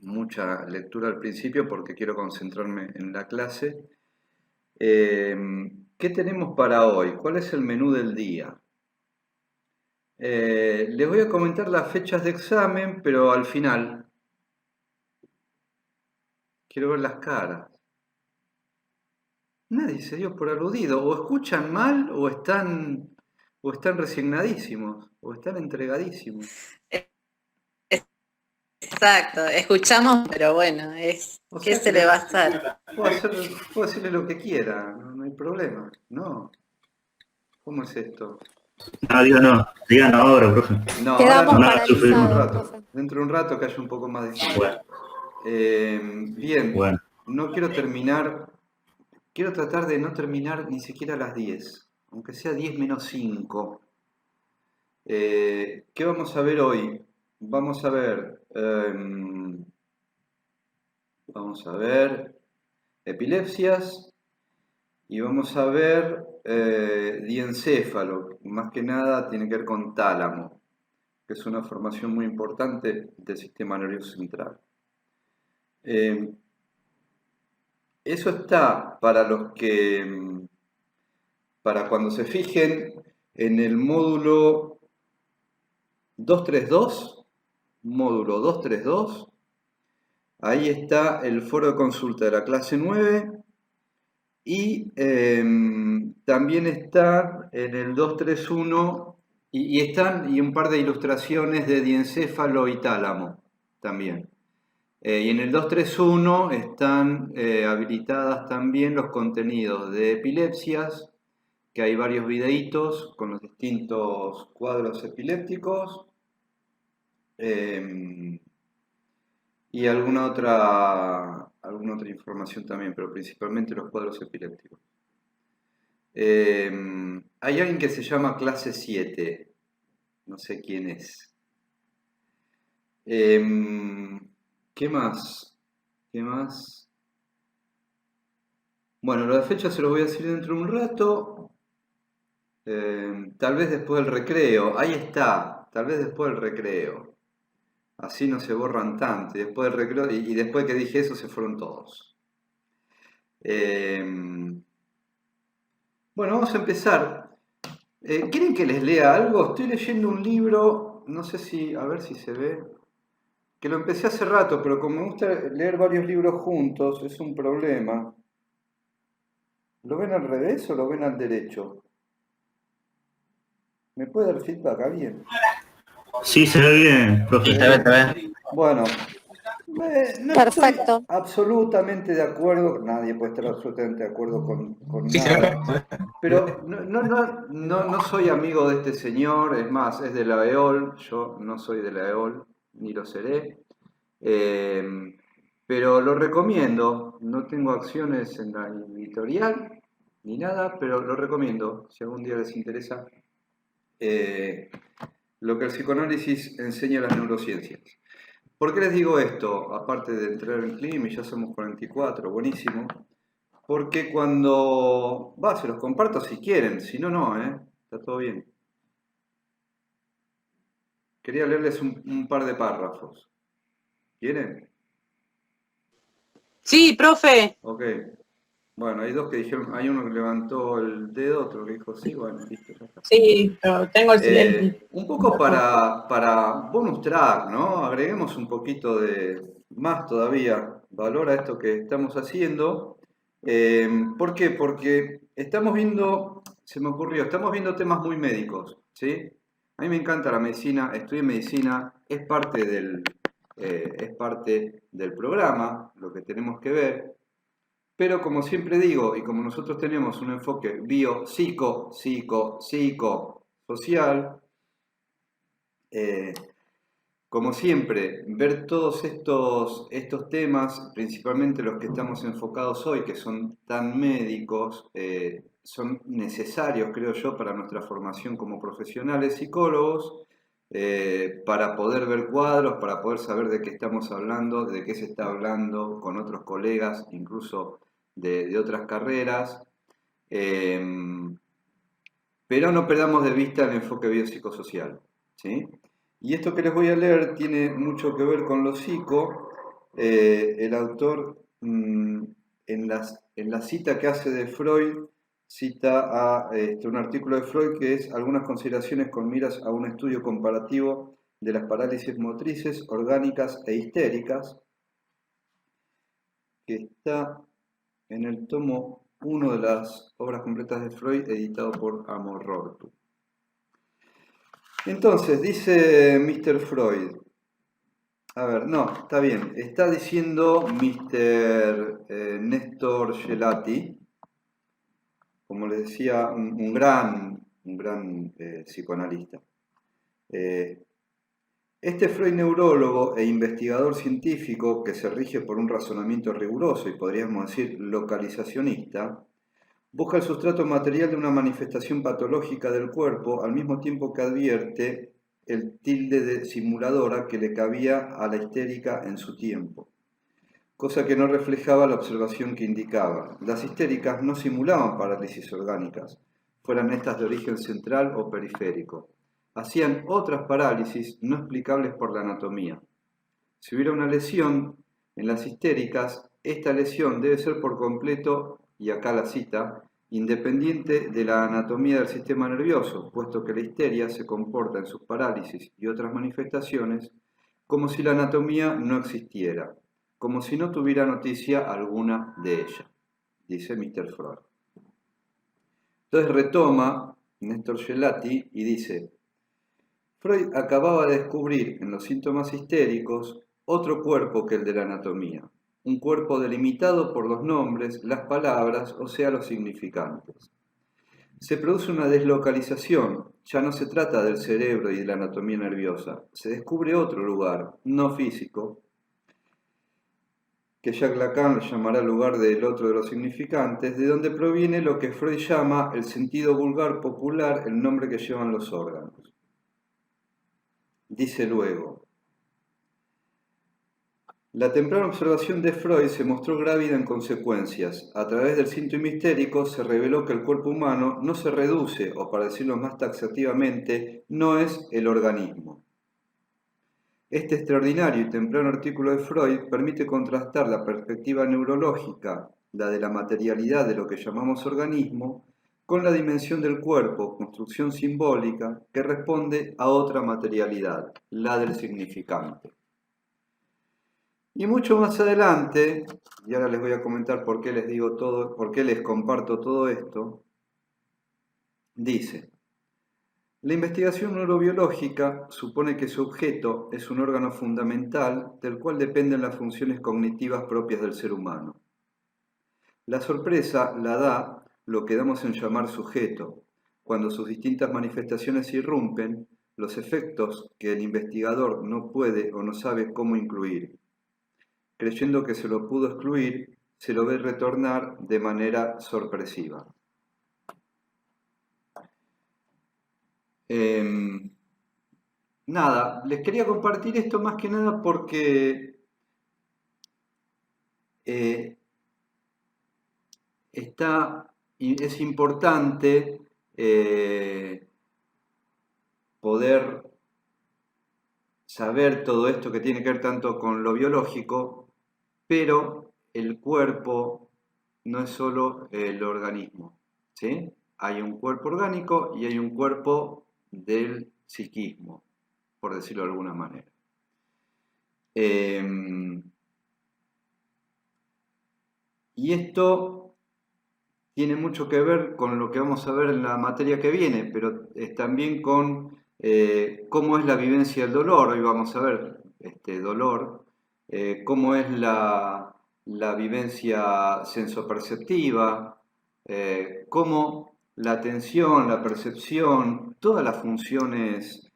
mucha lectura al principio porque quiero concentrarme en la clase. Eh, ¿Qué tenemos para hoy? ¿Cuál es el menú del día? Les voy a comentar las fechas de examen, pero al final. Quiero ver las caras. Nadie se dio por aludido. O escuchan mal o están resignadísimos, o están entregadísimos. Exacto, escuchamos, pero bueno, O ¿qué sea que se le va a hacer? puedo decirle lo que quiera, no hay problema. No, ¿cómo es esto? No, digo no, díganlo ahora, profe. No, ahora Quedamos no, No, dentro de un paralizados, rato. profe. Dentro de un rato que haya un poco más de Bueno, silencio. Bien, bueno. no quiero terminar, quiero tratar de no terminar ni siquiera a las 10, aunque sea 10 menos 5. ¿Qué vamos a ver hoy? Vamos a ver, epilepsias y vamos a ver diencéfalo. Más que nada tiene que ver con tálamo, que es una formación muy importante del sistema nervioso central. Eso está para cuando se fijen en el módulo 232, módulo 232, ahí está el foro de consulta de la clase 9 y también está en el 231 y un par de ilustraciones de diencéfalo y tálamo también. Y en el 231 están habilitadas también los contenidos de epilepsias, que hay varios videitos con los distintos cuadros epilépticos y alguna otra información también, pero principalmente los cuadros epilépticos. Hay alguien que se llama clase 7, no sé quién es. ¿Qué más? ¿Qué más? Bueno, lo de fecha se lo voy a decir dentro de un rato. Tal vez después del recreo. Ahí está. Tal vez después del recreo. Así no se borran tanto. Y después del recreo, y después que dije eso se fueron todos. Bueno, vamos a empezar. ¿Quieren que les lea algo? Estoy leyendo un libro. No sé si. A ver si se ve. Que lo empecé hace rato, pero como me gusta leer varios libros juntos, es un problema. ¿Lo ven al revés o lo ven al derecho? ¿Me puede dar feedback a bien? Sí, se ve bien, profe. Sí, se ve. Bueno, no Perfecto. estoy absolutamente de acuerdo, nadie puede estar absolutamente de acuerdo con Sí, se nada, ve. pero no soy amigo de este señor, es más, es de la EOL, yo no soy de la EOL, ni lo seré, pero lo recomiendo, no tengo acciones en la editorial ni nada, pero lo recomiendo, si algún día les interesa lo que el psicoanálisis enseña a las neurociencias. ¿Por qué les digo esto? Aparte de entrar en clima y ya somos 44, buenísimo. Porque cuando... se los comparto si quieren, si no, no, está todo bien. Quería leerles un par de párrafos. ¿Quieren? Sí, profe. Ok. Bueno, hay dos que dijeron, hay uno que levantó el dedo, otro que dijo sí, bueno, listo, ya está. Sí, tengo el silencio. Un poco para bonus track, ¿no? Agreguemos un poquito de más todavía valor a esto que estamos haciendo. ¿Por qué? Porque estamos viendo, se me ocurrió, estamos viendo temas muy médicos, ¿sí? A mí me encanta la medicina, estudié medicina, es parte del programa, lo que tenemos que ver. Pero como siempre digo, y como nosotros tenemos un enfoque social, como siempre, ver todos estos temas, principalmente los que estamos enfocados hoy, que son tan médicos, son necesarios, creo yo, para nuestra formación como profesionales psicólogos, para poder ver cuadros, para poder saber de qué estamos hablando, de qué se está hablando con otros colegas, incluso de otras carreras. Pero no perdamos de vista el enfoque biopsicosocial, ¿sí? Y esto que les voy a leer tiene mucho que ver con lo psico, el autor en la cita que hace de Freud, cita a un artículo de Freud que es algunas consideraciones con miras a un estudio comparativo de las parálisis motrices, orgánicas e histéricas, que está en el tomo 1 de las obras completas de Freud, editado por Amorortu. Entonces, dice Mr. Freud, a ver, no, está bien, está diciendo Mr. Néstor Gelati, como les decía, un gran psicoanalista. Este Freud neurólogo e investigador científico que se rige por un razonamiento riguroso y podríamos decir localizacionista, busca el sustrato material de una manifestación patológica del cuerpo al mismo tiempo que advierte el tilde de simuladora que le cabía a la histérica en su tiempo, cosa que no reflejaba la observación que indicaba. Las histéricas no simulaban parálisis orgánicas, fueran estas de origen central o periférico. Hacían otras parálisis no explicables por la anatomía. Si hubiera una lesión en las histéricas, esta lesión debe ser por completo, y acá la cita, independiente de la anatomía del sistema nervioso, puesto que la histeria se comporta en sus parálisis y otras manifestaciones como si la anatomía no existiera, como si no tuviera noticia alguna de ella, dice Mr. Freud. Entonces retoma Néstor Gelati y dice: Freud acababa de descubrir en los síntomas histéricos otro cuerpo que el de la anatomía, un cuerpo delimitado por los nombres, las palabras, o sea, los significantes. Se produce una deslocalización, ya no se trata del cerebro y de la anatomía nerviosa, se descubre otro lugar, no físico, que Jacques Lacan llamará lugar del otro de los significantes, de donde proviene lo que Freud llama el sentido vulgar popular, el nombre que llevan los órganos. Dice luego: la temprana observación de Freud se mostró grávida en consecuencias. A través del síntoma histérico se reveló que el cuerpo humano no se reduce, o para decirlo más taxativamente, no es el organismo. Este extraordinario y temprano artículo de Freud permite contrastar la perspectiva neurológica, la de la materialidad de lo que llamamos organismo, con la dimensión del cuerpo, construcción simbólica, que responde a otra materialidad, la del significante. Y mucho más adelante, y ahora les voy a comentar por qué les comparto todo esto, dice: la investigación neurobiológica supone que su objeto es un órgano fundamental del cual dependen las funciones cognitivas propias del ser humano. La sorpresa la da lo que damos en llamar sujeto, cuando sus distintas manifestaciones irrumpen, los efectos que el investigador no puede o no sabe cómo incluir. Creyendo que se lo pudo excluir, se lo ve retornar de manera sorpresiva. Nada, les quería compartir esto más que nada porque es importante poder saber todo esto que tiene que ver tanto con lo biológico, pero el cuerpo no es solo el organismo, ¿sí? Hay un cuerpo orgánico y hay un cuerpo del psiquismo, por decirlo de alguna manera. Y esto tiene mucho que ver con lo que vamos a ver en la materia que viene, pero también con cómo es la vivencia del dolor. Hoy vamos a ver dolor, cómo es la vivencia sensoperceptiva, cómo la atención, la percepción, todas las funciones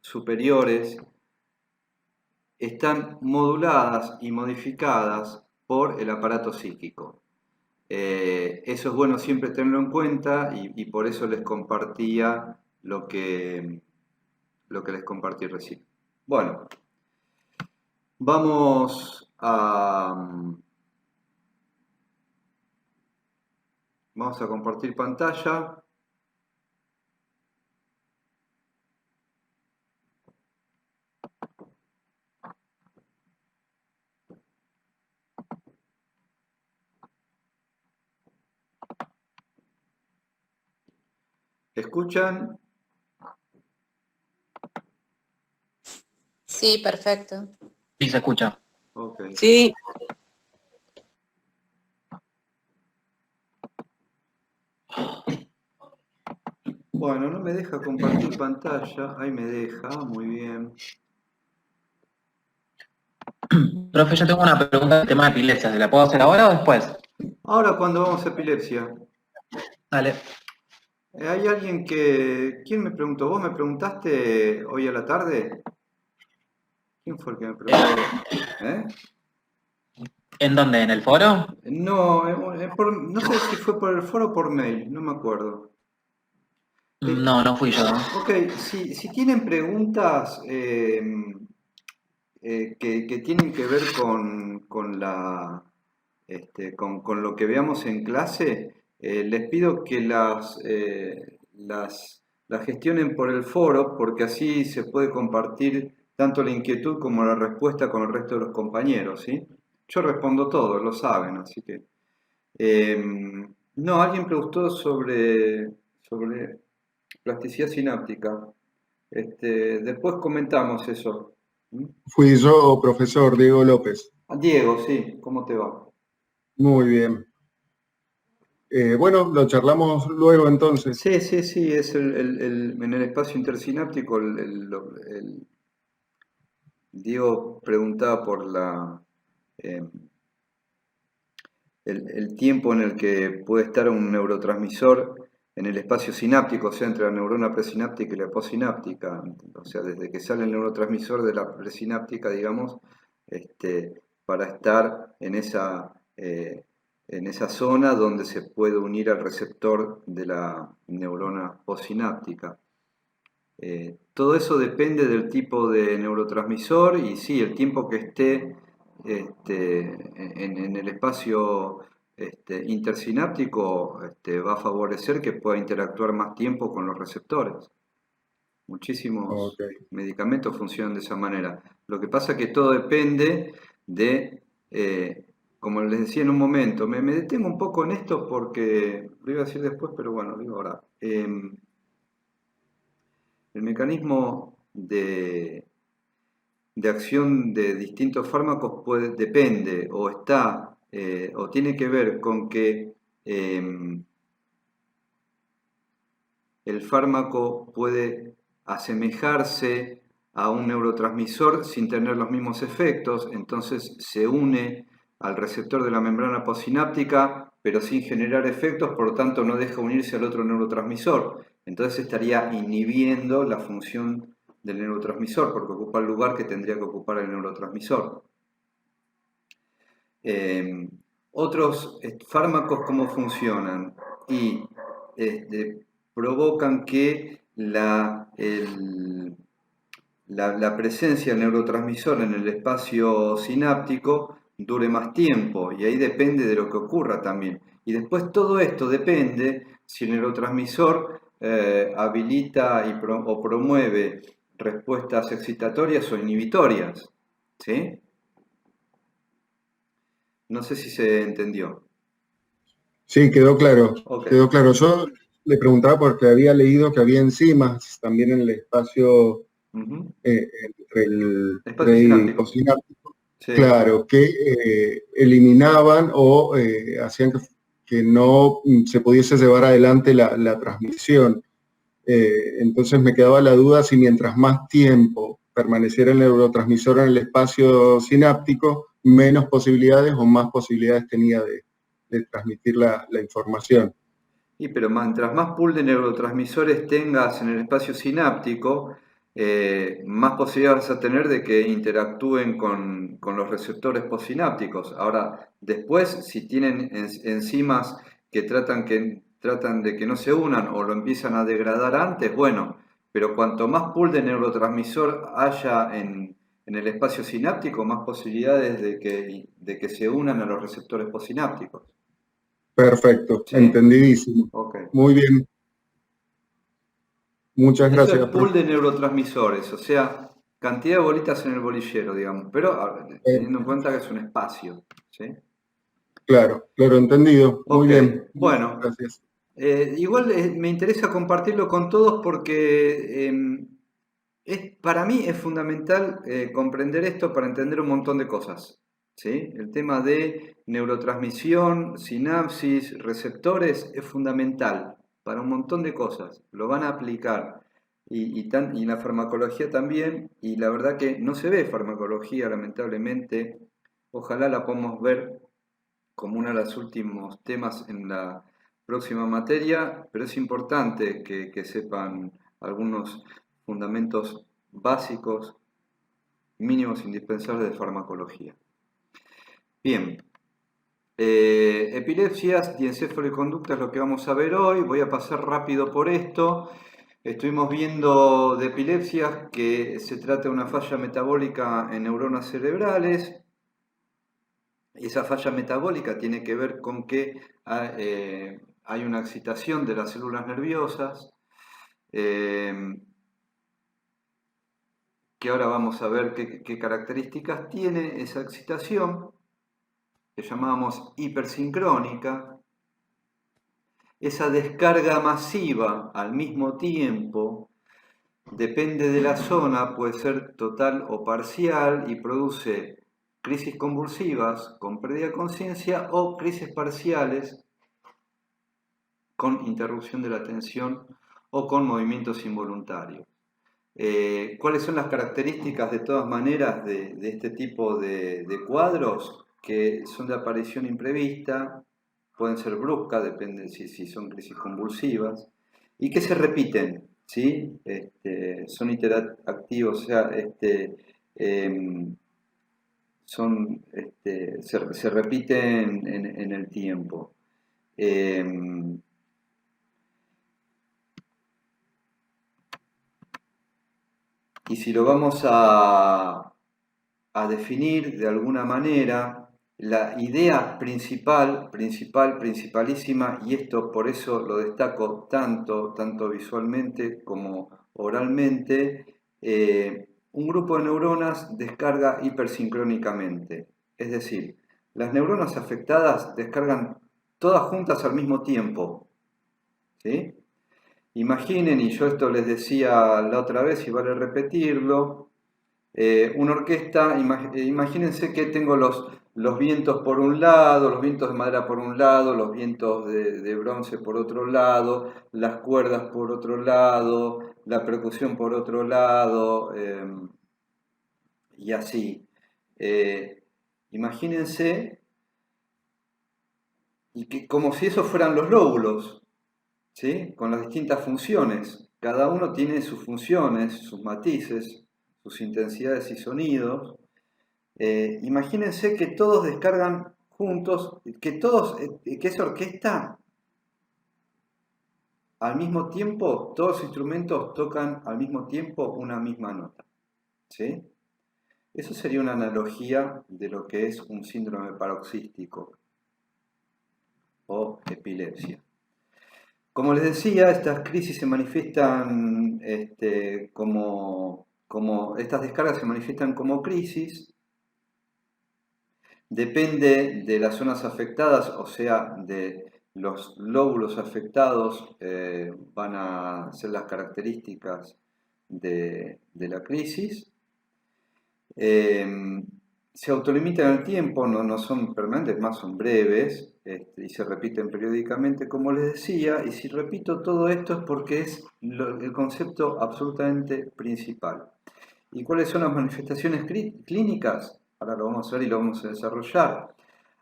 superiores están moduladas y modificadas por el aparato psíquico. Eso es bueno siempre tenerlo en cuenta y por eso les compartía lo que les compartí recién. Bueno, vamos a compartir pantalla. ¿Escuchan? Sí, perfecto. Sí, se escucha. Ok. Sí, Bueno, no me deja compartir pantalla. Ahí me deja, muy bien. Profe, yo tengo una pregunta del tema de epilepsia. ¿Se la puedo hacer ahora o después? Ahora cuando vamos a epilepsia, Dale. ¿hay alguien que... ¿Quién me preguntó? ¿Vos me preguntaste hoy a la tarde? ¿Quién fue el que me preguntó? ¿Eh? ¿En dónde? ¿En el foro? No, no sé si fue por el foro o por mail, no me acuerdo. No, no fui yo. Ok, si tienen preguntas que tienen que ver con lo que veamos en clase, les pido que las gestionen por el foro, porque así se puede compartir tanto la inquietud como la respuesta con el resto de los compañeros, ¿sí? Yo respondo todo, lo saben, así que... no, alguien preguntó sobre plasticidad sináptica. Después comentamos eso. ¿Mm? Fui yo, profesor Diego López. Diego, sí, ¿cómo te va? Muy bien. Bueno, lo charlamos luego entonces. Sí, es en el espacio intersináptico. Diego preguntaba por eh, el tiempo en el que puede estar un neurotransmisor en el espacio sináptico, o sea, entre la neurona presináptica y la postsináptica. O sea, desde que sale el neurotransmisor de la presináptica, digamos, para estar en esa zona donde se puede unir al receptor de la neurona postsináptica. Todo eso depende del tipo de neurotransmisor y sí, el tiempo que esté en el espacio intersináptico va a favorecer que pueda interactuar más tiempo con los receptores. Muchísimos Ok. medicamentos funcionan de esa manera. Lo que pasa es que todo depende de, como les decía en un momento, me detengo un poco en esto porque lo iba a decir después, pero bueno, lo digo ahora. El mecanismo de acción de distintos fármacos depende o está o tiene que ver con que el fármaco puede asemejarse a un neurotransmisor sin tener los mismos efectos, entonces se une al receptor de la membrana postsináptica, pero sin generar efectos, por lo tanto no deja unirse al otro neurotransmisor. Entonces estaría inhibiendo la función del neurotransmisor, porque ocupa el lugar que tendría que ocupar el neurotransmisor. Otros fármacos, ¿cómo funcionan? Y provocan que la presencia del neurotransmisor en el espacio sináptico dure más tiempo, y ahí depende de lo que ocurra también. Y después todo esto depende si el neurotransmisor habilita o promueve respuestas excitatorias o inhibitorias. ¿Sí? No sé si se entendió. Sí, quedó claro. Ok. Quedó claro. Yo le preguntaba porque había leído que había enzimas también en el espacio Ujú. entre el Espacio pre y sináptico. postsináptico. Sí. Claro, que eliminaban o hacían que no se pudiese llevar adelante la transmisión. Entonces me quedaba la duda si mientras más tiempo permaneciera el neurotransmisor en el espacio sináptico, menos posibilidades o más posibilidades tenía de transmitir la información. Pero mientras más pool de neurotransmisores tengas en el espacio sináptico, más posibilidades vas a tener de que interactúen con los receptores postsinápticos. Ahora, después, si tienen enzimas que tratan de que no se unan o lo empiezan a degradar antes, bueno, pero cuanto más pool de neurotransmisor haya en el espacio sináptico, más posibilidades de que se unan a los receptores postsinápticos. Perfecto, ¿Sí? Entendidísimo. Okay. Muy bien. Muchas Eso gracias. es pool de neurotransmisores, o sea, cantidad de bolitas en el bolillero, digamos, pero teniendo en cuenta que es un espacio. ¿Sí? Claro, entendido. Muy Ok, bien. bueno, Gracias. Igual me interesa compartirlo con todos porque para mí es fundamental comprender esto para entender un montón de cosas, ¿sí? El tema de neurotransmisión, sinapsis, receptores es fundamental para un montón de cosas. Lo van a aplicar y la farmacología también, y la verdad que no se ve farmacología, lamentablemente. Ojalá la podamos ver como uno de los últimos temas en la próxima materia, pero es importante que sepan algunos fundamentos básicos, mínimos indispensables de farmacología. Bien, epilepsias, diencéfalo y conducta es lo que vamos a ver hoy. Voy a pasar rápido por esto. Estuvimos viendo de epilepsias que se trata de una falla metabólica en neuronas cerebrales. Esa falla metabólica tiene que ver con que hay una excitación de las células nerviosas, que ahora vamos a ver qué características tiene esa excitación, que llamamos hipersincrónica. Esa descarga masiva al mismo tiempo, depende de la zona, puede ser total o parcial y produce crisis convulsivas con pérdida de conciencia o crisis parciales con interrupción de la atención o con movimientos involuntarios. ¿Cuáles son las características de todas maneras de este tipo de cuadros? Que son de aparición imprevista, pueden ser bruscas, depende si son crisis convulsivas, y que se repiten, ¿sí? Son interactivos, o sea, se repiten en el tiempo. Y si lo vamos a definir de alguna manera, la idea principalísima, y esto por eso lo destaco tanto visualmente como oralmente, un grupo de neuronas descarga hipersincrónicamente. Es decir, las neuronas afectadas descargan todas juntas al mismo tiempo, ¿sí? Imaginen, y yo esto les decía la otra vez y vale repetirlo, una orquesta, imagínense que tengo los vientos por un lado, los vientos de madera por un lado, los vientos de bronce por otro lado, las cuerdas por otro lado, la percusión por otro lado, y así. Imagínense como si esos fueran los lóbulos, ¿sí? Con las distintas funciones. Cada uno tiene sus funciones, sus matices, sus intensidades y sonidos. Imagínense que todos descargan juntos, que esa orquesta al mismo tiempo, todos los instrumentos tocan al mismo tiempo una misma nota, ¿sí? Eso sería una analogía de lo que es un síndrome paroxístico o epilepsia. Como les decía, estas crisis se manifiestan estas descargas se manifiestan como crisis. Depende de las zonas afectadas, o sea, de los lóbulos afectados, van a ser las características de la crisis. Se autolimitan en el tiempo, no son permanentes, más son breves, y se repiten periódicamente, como les decía. Y si repito todo esto es porque es el concepto absolutamente principal. ¿Y cuáles son las manifestaciones clínicas? Ahora lo vamos a ver y lo vamos a desarrollar.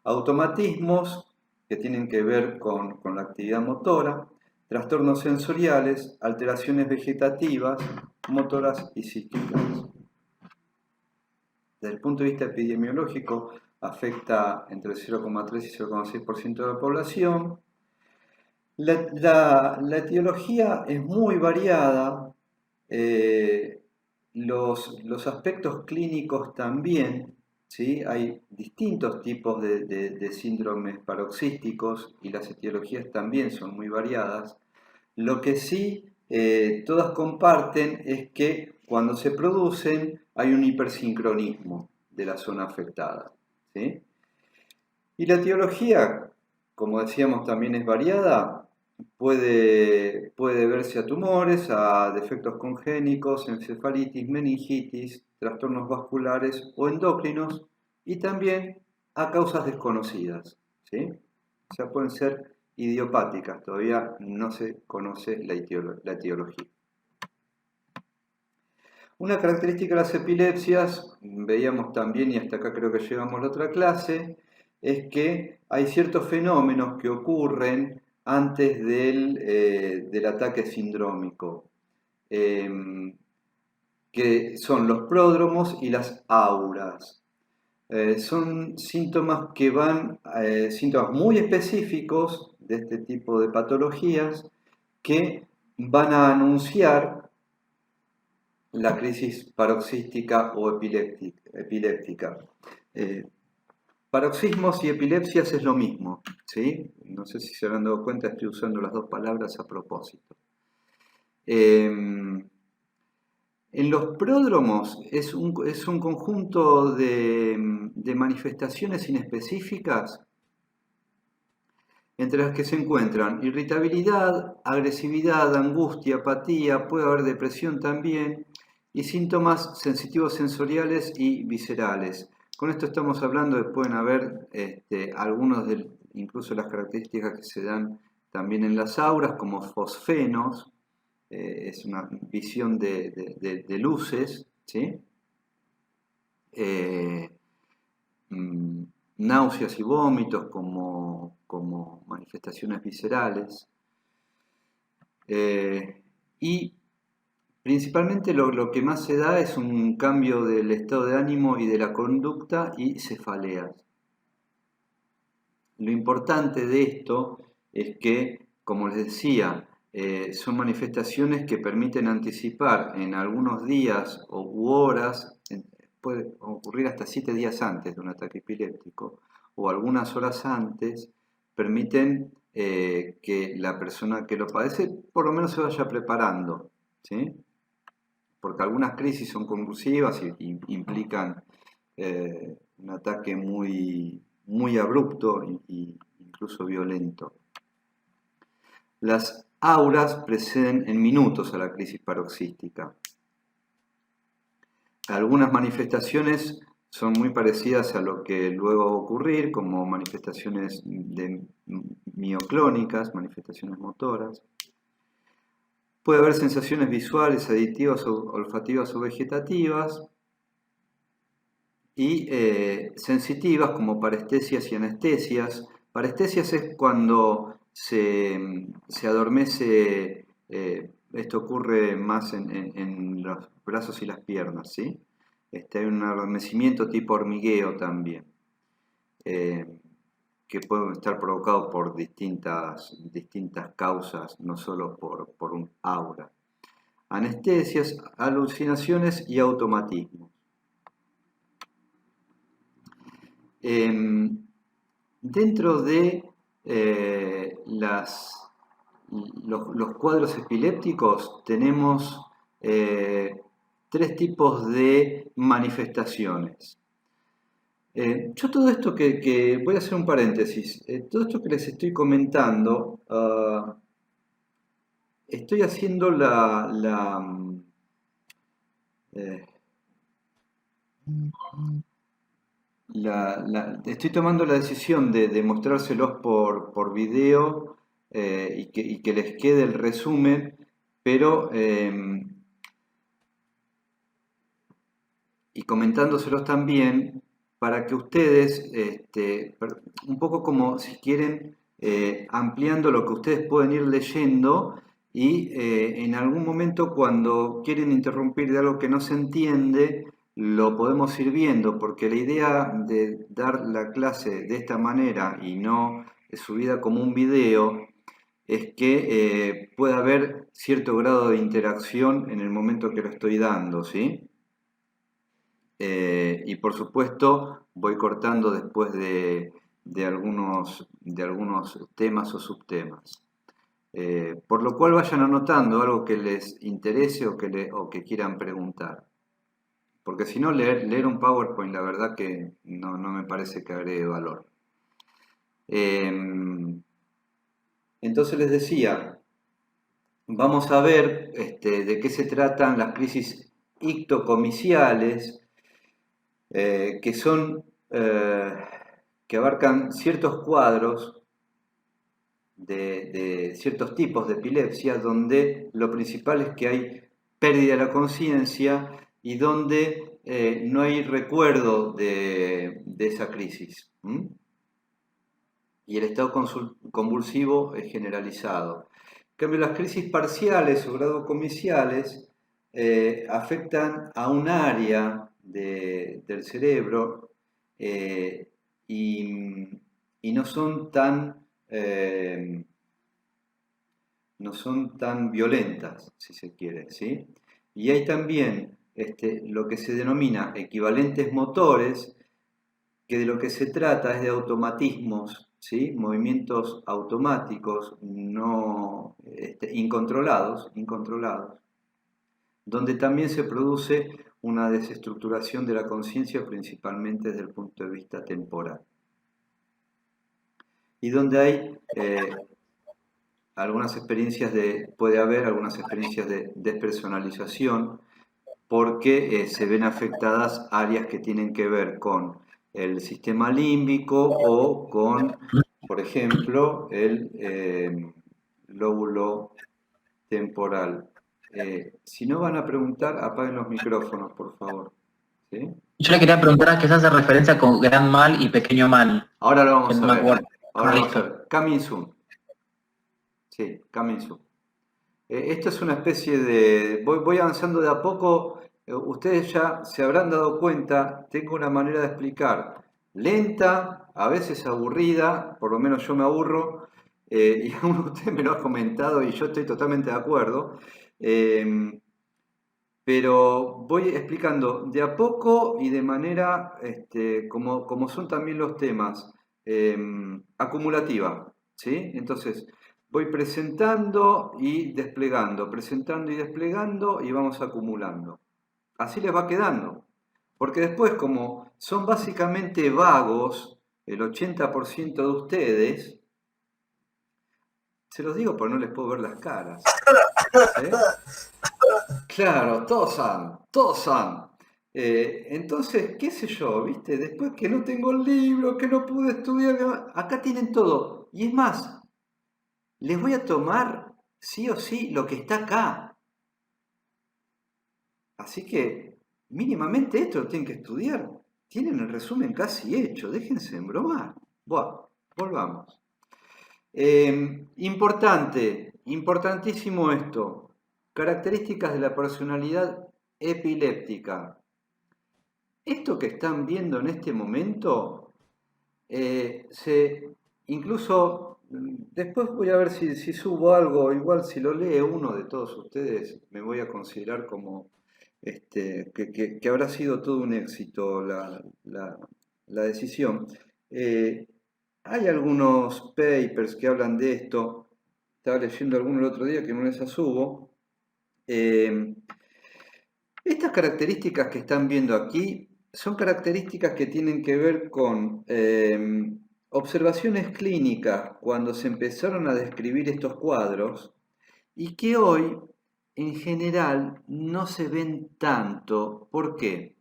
Automatismos que tienen que ver con la actividad motora, trastornos sensoriales, alteraciones vegetativas, motoras y psíquicas. Desde el punto de vista epidemiológico, afecta entre el 0,3 y 0,6% de la población. La etiología es muy variada. Los aspectos clínicos también, ¿sí? Hay distintos tipos de síndromes paroxísticos y las etiologías también son muy variadas. Lo que sí todas comparten es que cuando se producen hay un hipersincronismo de la zona afectada, ¿sí? Y la etiología, como decíamos, también es variada. puede deberse a tumores, a defectos congénicos, encefalitis, meningitis, trastornos vasculares o endocrinos y también a causas desconocidas, ¿sí? O sea, pueden ser idiopáticas, todavía no se conoce la etiología. Una característica de las epilepsias, veíamos también, y hasta acá creo que llegamos a la otra clase, es que hay ciertos fenómenos que ocurren antes del ataque sindrómico, que son los pródromos y las auras. Son síntomas que síntomas muy específicos de este tipo de patologías que van a anunciar la crisis paroxística o epiléptica. Paroxismos y epilepsias es lo mismo, ¿sí? No sé si se habrán dado cuenta, estoy usando las dos palabras a propósito. En los pródromos es un conjunto de manifestaciones inespecíficas entre las que se encuentran irritabilidad, agresividad, angustia, apatía, puede haber depresión también, y síntomas sensitivos sensoriales y viscerales. Con esto estamos hablando de pueden haber algunos incluso las características que se dan también en las auras, como fosfenos, es una visión de luces, ¿sí? Náuseas y vómitos como manifestaciones viscerales, y principalmente lo que más se da es un cambio del estado de ánimo y de la conducta y cefaleas. Lo importante de esto es que, como les decía, son manifestaciones que permiten anticipar en algunos días u horas, puede ocurrir hasta 7 días antes de un ataque epiléptico, o algunas horas antes, permiten que la persona que lo padece por lo menos se vaya preparando, ¿sí? Porque algunas crisis son convulsivas y implican un ataque muy abrupto e incluso violento. Las auras preceden en minutos a la crisis paroxística. Algunas manifestaciones son muy parecidas a lo que luego va a ocurrir, como manifestaciones mioclónicas, manifestaciones motoras. Puede haber sensaciones visuales, auditivas, olfativas o vegetativas, y sensitivas como parestesias y anestesias. Parestesias es cuando se adormece, esto ocurre más en los brazos y las piernas, ¿sí? Hay un adormecimiento tipo hormigueo también, que puede estar provocado por distintas causas, no solo por un aura. Anestesias, alucinaciones y automatismos. Dentro de los cuadros epilépticos tenemos 3 tipos de manifestaciones. Yo todo esto que voy a hacer un paréntesis, todo esto que les estoy comentando, estoy haciendo estoy tomando la decisión de mostrárselos por video y que les quede el resumen, pero y comentándoselos también para que ustedes, un poco como si quieren, ampliando lo que ustedes pueden ir leyendo y en algún momento cuando quieren interrumpir de algo que no se entiende, lo podemos ir viendo, porque la idea de dar la clase de esta manera y no subida como un video es que pueda haber cierto grado de interacción en el momento que lo estoy dando, ¿sí? Y por supuesto voy cortando después de algunos temas o subtemas. Por lo cual vayan anotando algo que les interese o que quieran preguntar. Porque si no, leer un PowerPoint, la verdad que no me parece que agregue valor. entonces les decía, vamos a ver de qué se tratan las crisis ictocomiciales, que son, que abarcan ciertos cuadros de ciertos tipos de epilepsia, donde lo principal es que hay pérdida de la conciencia y donde no hay recuerdo de esa crisis. Y el estado convulsivo es generalizado. En cambio, las crisis parciales o gradocomiciales afectan a un área del cerebro y no son tan violentas, si se quiere, ¿sí? Y hay también lo que se denomina equivalentes motores, que de lo que se trata es de automatismos, ¿sí? Movimientos automáticos no incontrolados, donde también se produce una desestructuración de la conciencia, principalmente desde el punto de vista temporal. Y donde hay puede haber algunas experiencias de despersonalización, porque se ven afectadas áreas que tienen que ver con el sistema límbico o con, por ejemplo, el lóbulo temporal. Si no van a preguntar, apaguen los micrófonos, por favor. ¿Sí? Yo le quería preguntar a qué se hace referencia con gran mal y pequeño mal. Ahora lo vamos Que no a me ver. acuerdo. Ahora vamos a Listo. ver. Coming soon. Sí, coming soon. Esto es una especie de... Voy avanzando de a poco. Ustedes ya se habrán dado cuenta, tengo una manera de explicar lenta, a veces aburrida, por lo menos yo me aburro, y uno de ustedes me lo ha comentado y yo estoy totalmente de acuerdo, pero voy explicando de a poco y de manera, como son también los temas, acumulativa, ¿sí? Entonces, voy presentando y desplegando y vamos acumulando. Así les va quedando. Porque después, como son básicamente vagos, el 80% de ustedes, se los digo porque no les puedo ver las caras. ¿Sí? Claro, todos san. Entonces, qué sé yo, ¿viste? Después que no tengo el libro, que no pude estudiar, acá tienen todo. Y es más, les voy a tomar sí o sí lo que está acá. Así que mínimamente esto lo tienen que estudiar. Tienen el resumen casi hecho, déjense embromar. Bueno, volvamos. Importantísimo esto. Características de la personalidad epiléptica. Esto que están viendo en este momento, incluso después voy a ver si subo algo, igual si lo lee uno de todos ustedes, me voy a considerar como que habrá sido todo un éxito la decisión. Hay algunos papers que hablan de esto, estaba leyendo alguno el otro día que no les subo. Estas características que están viendo aquí son características que tienen que ver con observaciones clínicas cuando se empezaron a describir estos cuadros y que hoy en general no se ven tanto. ¿Por qué?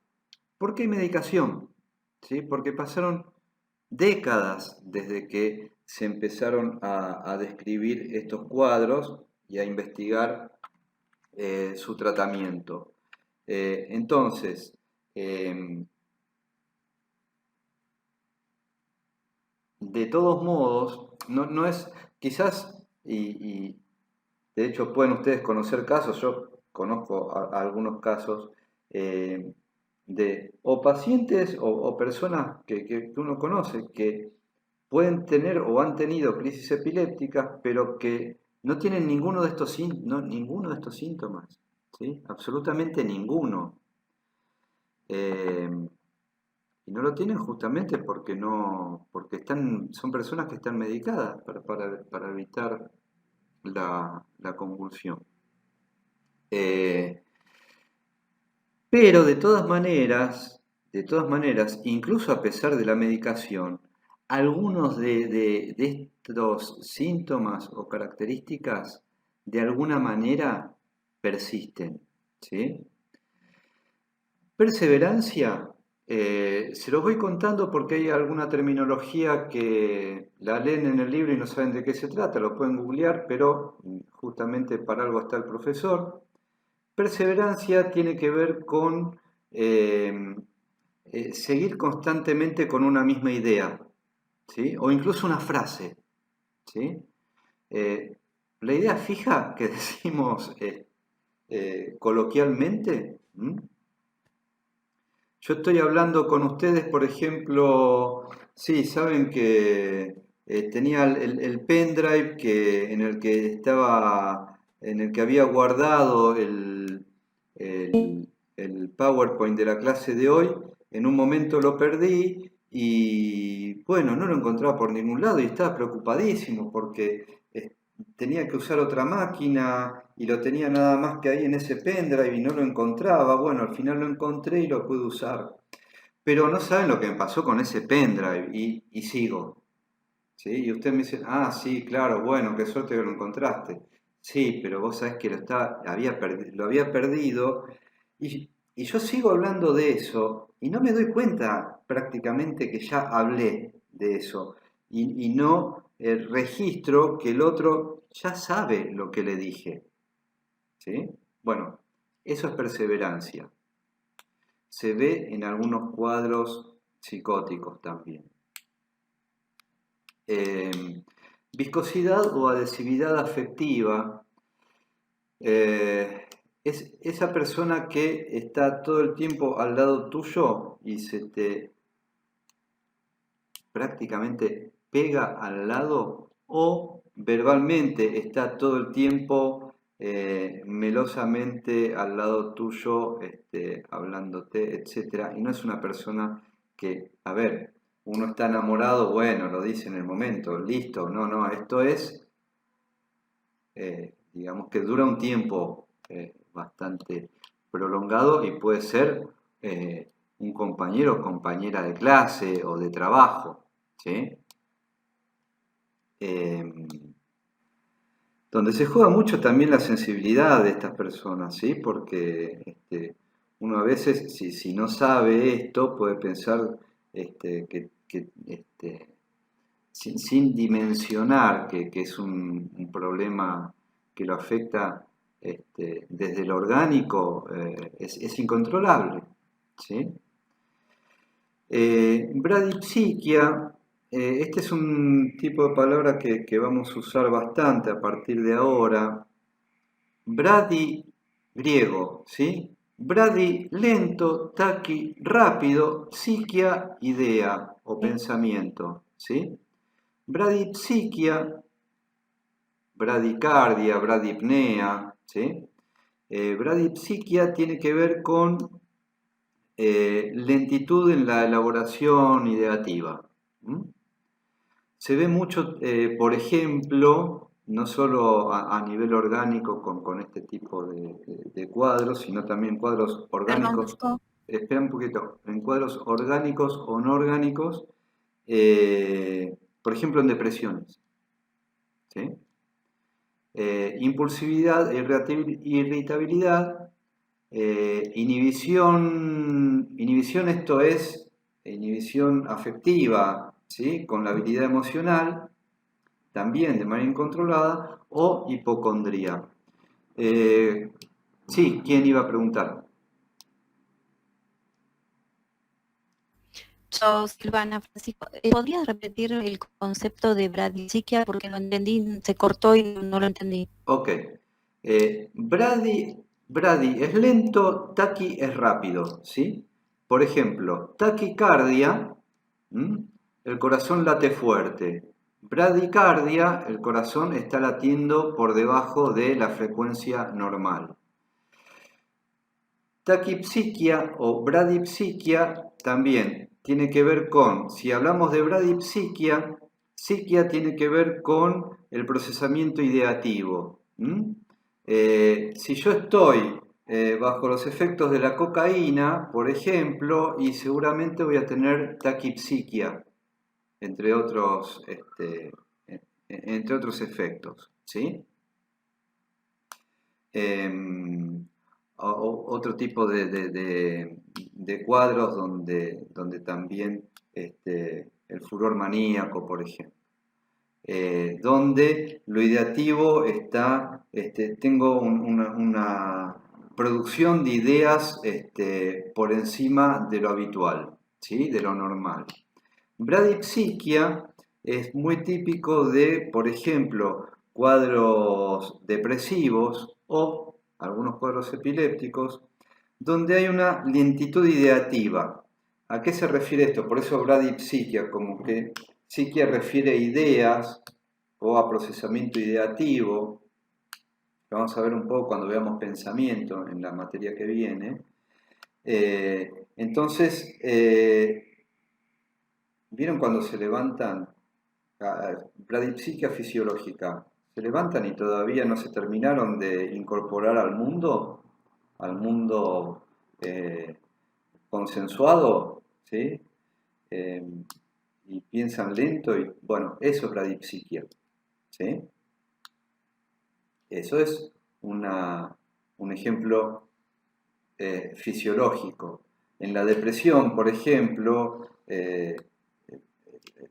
Porque hay medicación, ¿sí? Porque pasaron décadas desde que se empezaron a describir estos cuadros y a investigar su tratamiento. Entonces, de todos modos, no es, quizás, y de hecho pueden ustedes conocer casos, yo conozco algunos casos de o pacientes o personas que uno conoce que pueden tener o han tenido crisis epilépticas, pero que no tienen ninguno de estos síntomas, ¿sí? Absolutamente ninguno. Y no lo tienen justamente porque son personas que están medicadas para evitar la convulsión. Pero de todas maneras, incluso a pesar de la medicación, algunos de estos síntomas o características de alguna manera persisten, ¿sí? Perseverancia, se los voy contando porque hay alguna terminología que la leen en el libro y no saben de qué se trata, lo pueden googlear, pero justamente para algo está el profesor. Perseverancia tiene que ver con seguir constantemente con una misma idea, ¿sí? O incluso una frase, ¿sí? La idea fija que decimos coloquialmente. Yo estoy hablando con ustedes, por ejemplo, sí, saben que tenía el pendrive en el que en el que había guardado el PowerPoint de la clase de hoy. En un momento lo perdí y bueno, no lo encontraba por ningún lado y estaba preocupadísimo porque tenía que usar otra máquina y lo tenía nada más que ahí en ese pendrive y no lo encontraba. Bueno, al final lo encontré y lo pude usar. Pero no saben lo que me pasó con ese pendrive y sigo. ¿Sí? Y usted me dice, ah, sí, claro, bueno, qué suerte que lo encontraste. Sí, pero vos sabés que lo había perdido y yo sigo hablando de eso y no me doy cuenta prácticamente que ya hablé de eso y no registro que el otro ya sabe lo que le dije. ¿Sí? Bueno, eso es perseverancia. Se ve en algunos cuadros psicóticos también. Viscosidad o adhesividad afectiva es esa persona que está todo el tiempo al lado tuyo y se te prácticamente pega al lado o verbalmente está todo el tiempo melosamente al lado tuyo, hablándote, etc. Y no es una persona que, a ver, uno está enamorado, bueno, lo dice en el momento, listo, no, esto es, digamos que dura un tiempo bastante prolongado y puede ser un compañero o compañera de clase o de trabajo, ¿sí? Donde se juega mucho también la sensibilidad de estas personas, ¿sí? Porque uno a veces, si no sabe esto, puede pensar que sin dimensionar que es un problema que lo afecta desde lo orgánico, es incontrolable, ¿sí? Bradipsiquia, este es un tipo de palabra que vamos a usar bastante a partir de ahora. Bradi, griego, ¿sí? Bradi, lento, taqui, rápido, psiquia, idea o pensamiento, ¿sí? Bradipsiquia, bradicardia, bradipnea, ¿sí? Bradipsiquia tiene que ver con lentitud en la elaboración ideativa. Se ve mucho, por ejemplo, no solo a nivel orgánico con este tipo de cuadros, sino también cuadros orgánicos. Espera un poquito, en cuadros orgánicos o no orgánicos, por ejemplo en depresiones. ¿Sí? Impulsividad, irritabilidad, inhibición, esto es inhibición afectiva, ¿sí? Con la habilidad emocional, también de manera incontrolada, o hipocondría. Sí, ¿quién iba a preguntar? Yo, Silvana Francisco, ¿podrías repetir el concepto de bradipsiquia? Porque lo entendí, se cortó y no lo entendí. Ok. Brady es lento, taqui es rápido, ¿sí? Por ejemplo, taquicardia, el corazón late fuerte. Bradicardia, el corazón está latiendo por debajo de la frecuencia normal. Taquipsiquia o bradipsiquia también tiene que ver con, si hablamos de bradipsiquia, psiquia tiene que ver con el procesamiento ideativo. Si yo estoy bajo los efectos de la cocaína, por ejemplo, y seguramente voy a tener taquipsiquia. entre otros efectos, ¿sí? Otro tipo de cuadros donde también el furor maníaco, por ejemplo, donde lo ideativo está, tengo una producción de ideas por encima de lo habitual, ¿sí? De lo normal. Bradipsiquia es muy típico de, por ejemplo, cuadros depresivos o algunos cuadros epilépticos, donde hay una lentitud ideativa. ¿A qué se refiere esto? Por eso bradipsiquia, como que psiquia refiere a ideas o a procesamiento ideativo. Lo vamos a ver un poco cuando veamos pensamiento en la materia que viene. Entonces, ¿vieron cuando se levantan? Bradipsiquia fisiológica. Se levantan y todavía no se terminaron de incorporar al mundo consensuado, ¿sí? Y piensan lento y bueno, eso es bradipsiquia, ¿sí? Eso es un ejemplo fisiológico. En la depresión, por ejemplo,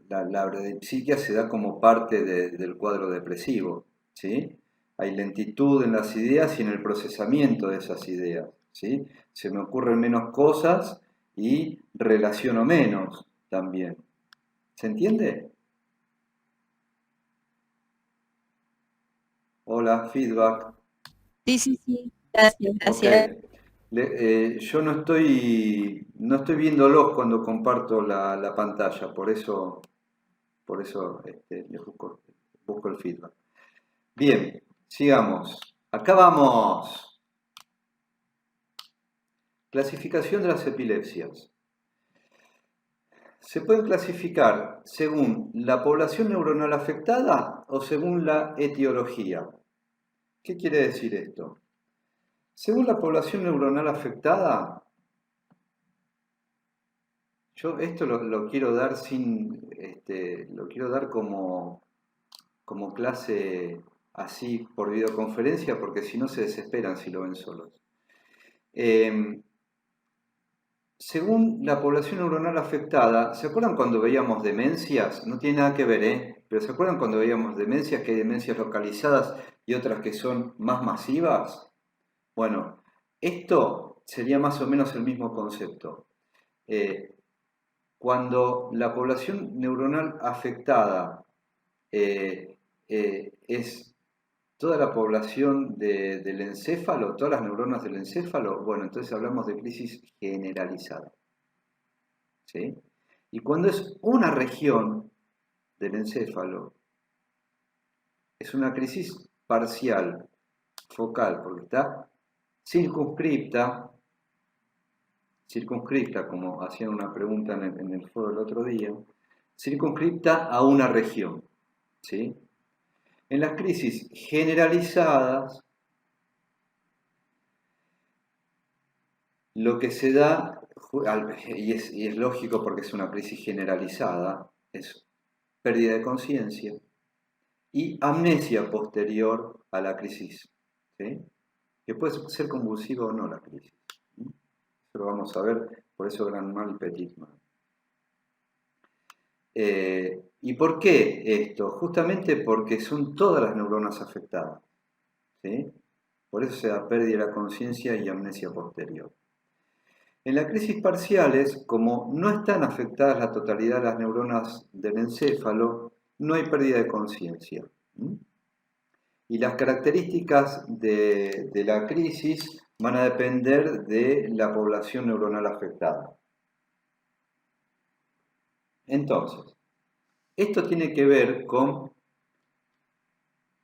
la bradipsiquia se da como parte del cuadro depresivo, ¿sí? Hay lentitud en las ideas y en el procesamiento de esas ideas, ¿sí? Se me ocurren menos cosas y relaciono menos también. ¿Se entiende? Hola, feedback. Sí. Gracias. Ok. Yo no estoy viéndolos cuando comparto la pantalla, por eso les busco el feedback. Bien, sigamos. Acá vamos. Clasificación de las epilepsias. Se pueden clasificar según la población neuronal afectada o según la etiología. ¿Qué quiere decir esto? Según la población neuronal afectada, yo esto lo quiero dar lo quiero dar como clase así por videoconferencia, porque si no se desesperan si lo ven solos. Según la población neuronal afectada, ¿se acuerdan cuando veíamos demencias? No tiene nada que ver, pero ¿se acuerdan cuando veíamos demencias, que hay demencias localizadas y otras que son más masivas? Bueno, esto sería más o menos el mismo concepto. Cuando la población neuronal afectada es toda la población del encéfalo, todas las neuronas del encéfalo, bueno, entonces hablamos de crisis generalizada, ¿sí? Y cuando es una región del encéfalo, es una crisis parcial, focal, porque está circunscripta, como hacían una pregunta en el foro el otro día, circunscripta a una región, ¿sí? En las crisis generalizadas, lo que se da, y es lógico porque es una crisis generalizada, es pérdida de conciencia y amnesia posterior a la crisis, ¿sí? Que puede ser convulsiva o no la crisis. Eso lo vamos a ver, por eso gran mal y petit mal. ¿Y por qué esto? Justamente porque son todas las neuronas afectadas, ¿sí? Por eso se da pérdida de la conciencia y amnesia posterior. En las crisis parciales, como no están afectadas la totalidad de las neuronas del encéfalo, no hay pérdida de conciencia. Y las características de la crisis van a depender de la población neuronal afectada. Entonces, esto tiene que ver con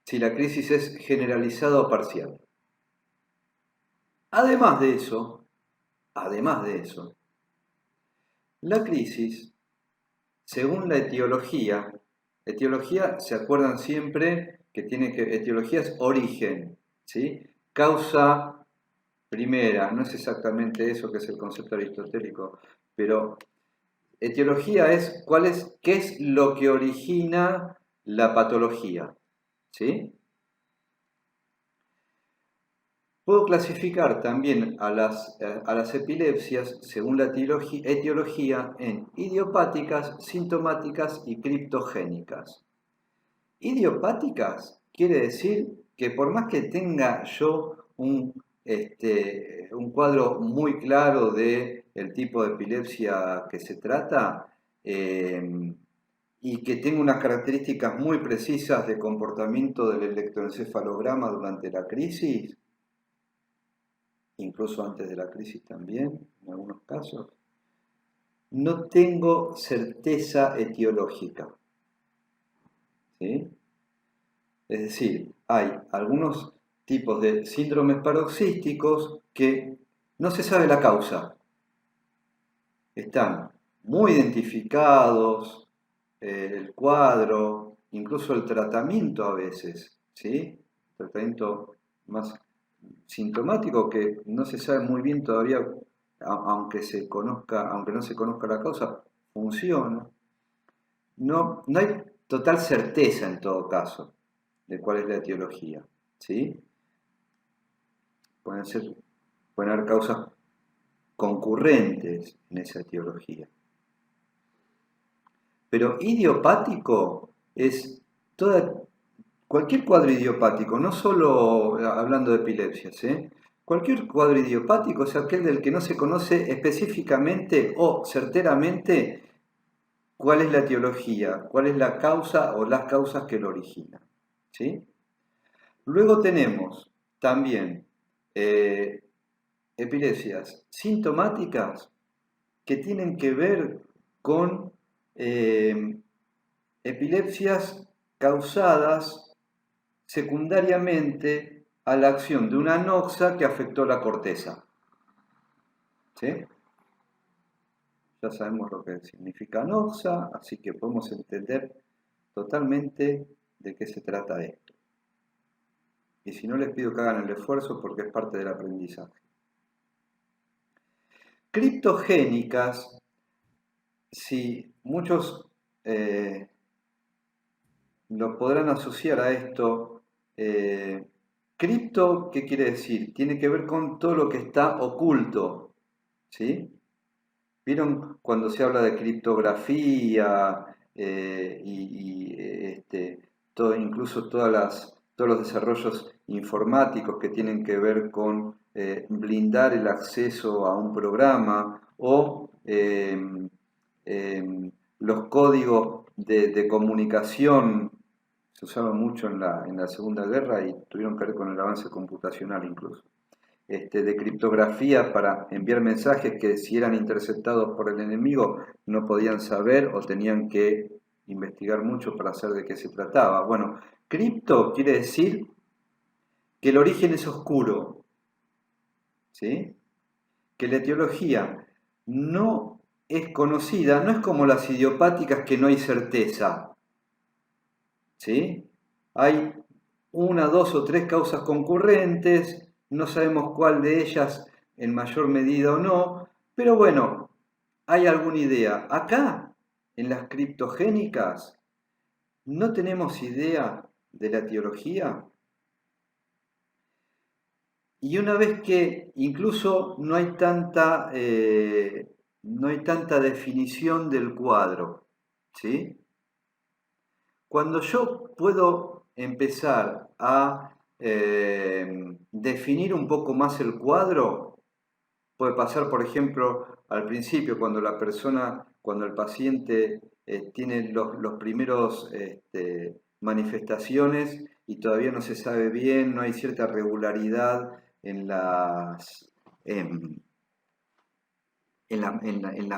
si la crisis es generalizada o parcial. Además de eso, la crisis, según la etiología, ¿se acuerdan siempre que etiología es origen, ¿sí? Causa primera, no es exactamente eso que es el concepto aristotélico, pero etiología es qué es lo que origina la patología, ¿sí? Puedo clasificar también a las epilepsias, según la etiología, en idiopáticas, sintomáticas y criptogénicas. Idiopáticas quiere decir que por más que tenga yo un cuadro muy claro del tipo de epilepsia que se trata, y que tenga unas características muy precisas de comportamiento del electroencefalograma durante la crisis, incluso antes de la crisis también, en algunos casos, no tengo certeza etiológica, ¿sí? Es decir, hay algunos tipos de síndromes paroxísticos que no se sabe la causa. Están muy identificados, el cuadro, incluso el tratamiento a veces, ¿sí? Tratamiento más sintomático que no se sabe muy bien todavía, aunque no se conozca la causa, funciona. No hay total certeza en todo caso de cuál es la etiología, ¿sí? Pueden haber causas concurrentes en esa etiología. Pero idiopático es cualquier cuadro idiopático, no solo hablando de epilepsias, cualquier cuadro idiopático es aquel del que no se conoce específicamente o certeramente cuál es la etiología, cuál es la causa o las causas que lo originan, ¿sí? Luego tenemos también epilepsias sintomáticas que tienen que ver con epilepsias causadas secundariamente a la acción de una anoxa que afectó la corteza, ¿sí? Ya sabemos lo que significa anoxa, así que podemos entender totalmente de qué se trata esto. Y si no, les pido que hagan el esfuerzo porque es parte del aprendizaje. Criptogénicas, si muchos lo podrán asociar a esto, cripto, ¿qué quiere decir? Tiene que ver con todo lo que está oculto, ¿sí? ¿Vieron cuando se habla de criptografía incluso todos los desarrollos informáticos que tienen que ver con blindar el acceso a un programa o los códigos de comunicación? Se usaban mucho en la Segunda Guerra y tuvieron que ver con el avance computacional incluso. De criptografía para enviar mensajes que si eran interceptados por el enemigo no podían saber o tenían que investigar mucho para saber de qué se trataba. Bueno, cripto quiere decir que el origen es oscuro, ¿sí? Que la etiología no es conocida, no es como las idiopáticas que no hay certeza, ¿sí? Hay 1, 2 o 3 causas concurrentes, no sabemos cuál de ellas en mayor medida o no, pero bueno, hay alguna idea. Acá, en las criptogénicas, no tenemos idea de la etiología. Y una vez que incluso no hay tanta definición del cuadro, ¿sí? Cuando yo puedo empezar a definir un poco más el cuadro, puede pasar, por ejemplo, al principio, cuando el paciente tiene los primeros manifestaciones y todavía no se sabe bien, no hay cierta regularidad en las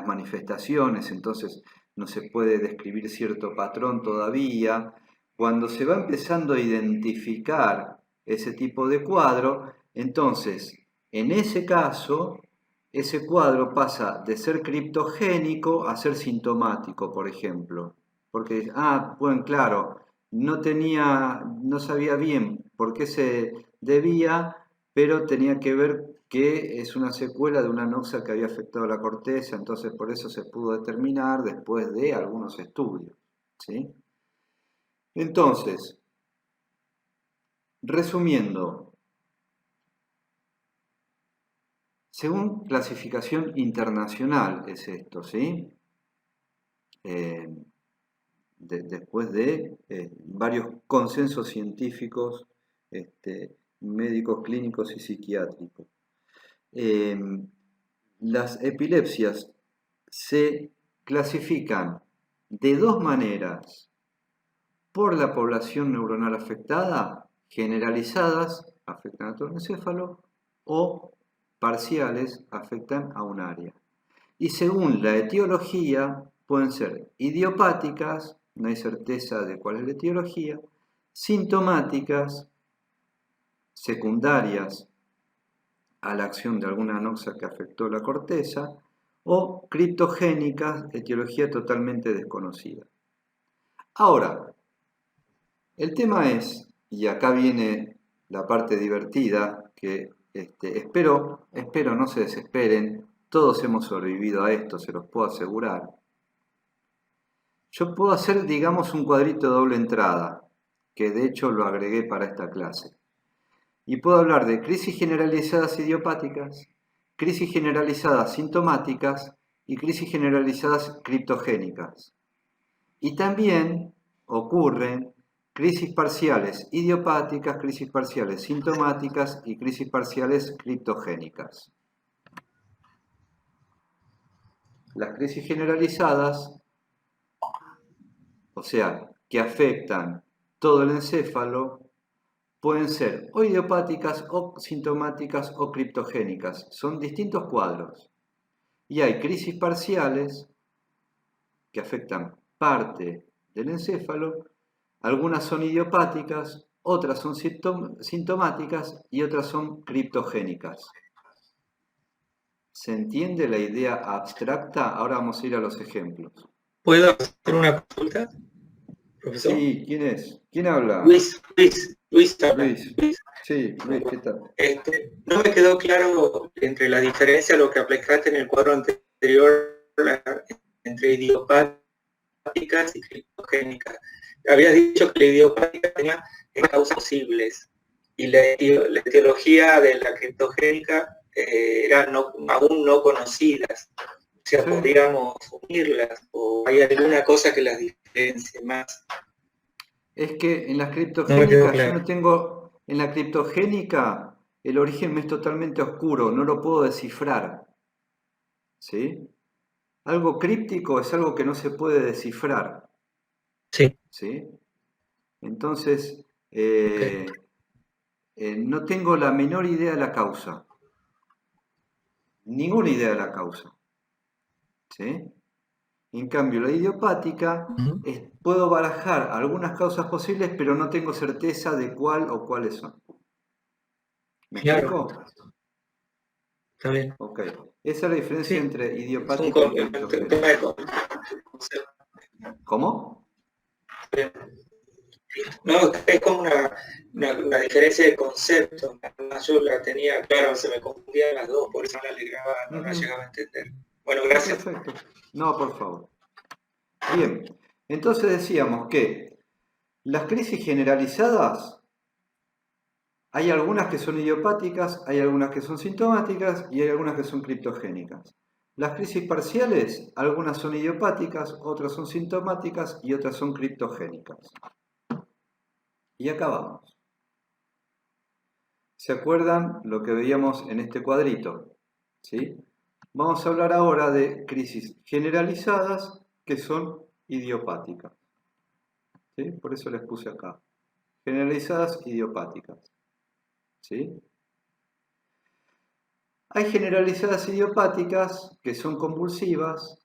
manifestaciones, entonces no se puede describir cierto patrón todavía. Cuando se va empezando a identificar ese tipo de cuadro, entonces, en ese caso, ese cuadro pasa de ser criptogénico a ser sintomático, por ejemplo. Porque, bueno, claro, no sabía bien por qué se debía, pero tenía que ver que es una secuela de una anoxia que había afectado la corteza, entonces por eso se pudo determinar después de algunos estudios, ¿sí? Entonces, resumiendo, según clasificación internacional es esto, ¿sí? Después de varios consensos científicos, médicos, clínicos y psiquiátricos. Las epilepsias se clasifican de dos maneras: por la población neuronal afectada, generalizadas, afectan a todo el encéfalo, o parciales, afectan a un área. Y según la etiología, pueden ser idiopáticas, no hay certeza de cuál es la etiología, sintomáticas, secundarias a la acción de alguna anoxia que afectó la corteza, o criptogénicas, etiología totalmente desconocida. Ahora, el tema es, y acá viene la parte divertida, que espero no se desesperen, todos hemos sobrevivido a esto, se los puedo asegurar. Yo puedo hacer, digamos, un cuadrito de doble entrada, que de hecho lo agregué para esta clase. Y puedo hablar de crisis generalizadas idiopáticas, crisis generalizadas sintomáticas y crisis generalizadas criptogénicas. Y también ocurren crisis parciales idiopáticas, crisis parciales sintomáticas y crisis parciales criptogénicas. Las crisis generalizadas, o sea, que afectan todo el encéfalo, pueden ser o idiopáticas, o sintomáticas, o criptogénicas. Son distintos cuadros. Y hay crisis parciales que afectan parte del encéfalo. Algunas son idiopáticas, otras son sintomáticas y otras son criptogénicas. ¿Se entiende la idea abstracta? Ahora vamos a ir a los ejemplos. ¿Puedo hacer una consulta, profesor? Sí, ¿quién es? ¿Quién habla? Luis habla. Luis. Sí, Luis, ¿qué tal? No me quedó claro entre la diferencia, lo que aplicaste en el cuadro anterior, entre idiopáticas y criptogénicas. Habías dicho que la idiopática tenía causas posibles y la etiología de la criptogénica eran aún no conocidas. O sea, Sí. podríamos unirlas, o hay alguna cosa que las diferencie más. Es que en las No me quedó criptogénicas claro. yo no tengo, en la criptogénica el origen me es totalmente oscuro, no lo puedo descifrar. ¿Sí? Algo críptico es algo que no se puede descifrar. Sí. ¿Sí? Entonces, no tengo la menor idea de la causa. Ninguna idea de la causa. ¿Sí? En cambio, la idiopática, puedo barajar algunas causas posibles, pero no tengo certeza de cuál o cuáles son. ¿Me Claro. explico? Está bien. Ok. Esa es la diferencia Sí. entre Es un idiopática y criptogénica. tema de concepto. ¿Cómo? No, es como una diferencia de concepto. Yo la tenía, claro, se me confundían las dos, por eso no la llegaba a entender. Bueno, gracias. Perfecto. No, por favor. Bien. Entonces decíamos que las crisis generalizadas, hay algunas que son idiopáticas, hay algunas que son sintomáticas y hay algunas que son criptogénicas. Las crisis parciales, algunas son idiopáticas, otras son sintomáticas y otras son criptogénicas. Y acá vamos. ¿Se acuerdan lo que veíamos en este cuadrito? ¿Sí? Vamos a hablar ahora de crisis generalizadas que son idiopáticas. ¿Sí? Por eso les puse acá. Generalizadas idiopáticas. ¿Sí? Hay generalizadas idiopáticas que son convulsivas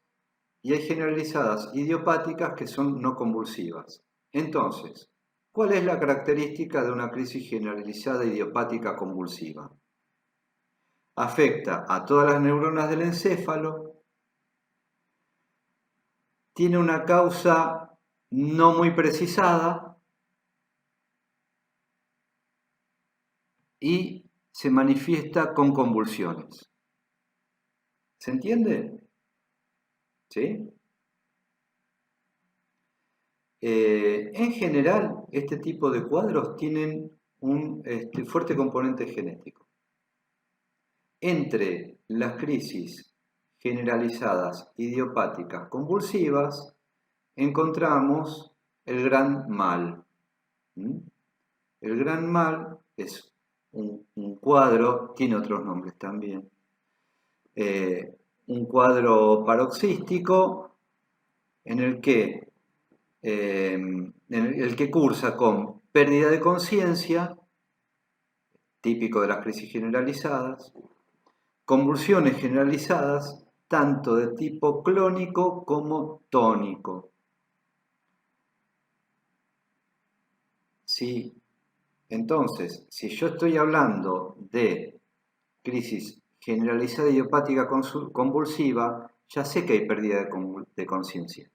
y hay generalizadas idiopáticas que son no convulsivas. Entonces, ¿cuál es la característica de una crisis generalizada idiopática convulsiva? Afecta a todas las neuronas del encéfalo, tiene una causa no muy precisada y se manifiesta con convulsiones. ¿Se entiende? ¿Sí? En general, este tipo de cuadros tienen un fuerte componente genético. Entre las crisis generalizadas idiopáticas convulsivas encontramos el gran mal. El gran mal es un cuadro, tiene otros nombres también, un cuadro paroxístico en el que cursa con pérdida de conciencia, típico de las crisis generalizadas, convulsiones generalizadas, tanto de tipo clónico como tónico. Sí. Entonces, si yo estoy hablando de crisis generalizada idiopática convulsiva, ya sé que hay pérdida de conciencia,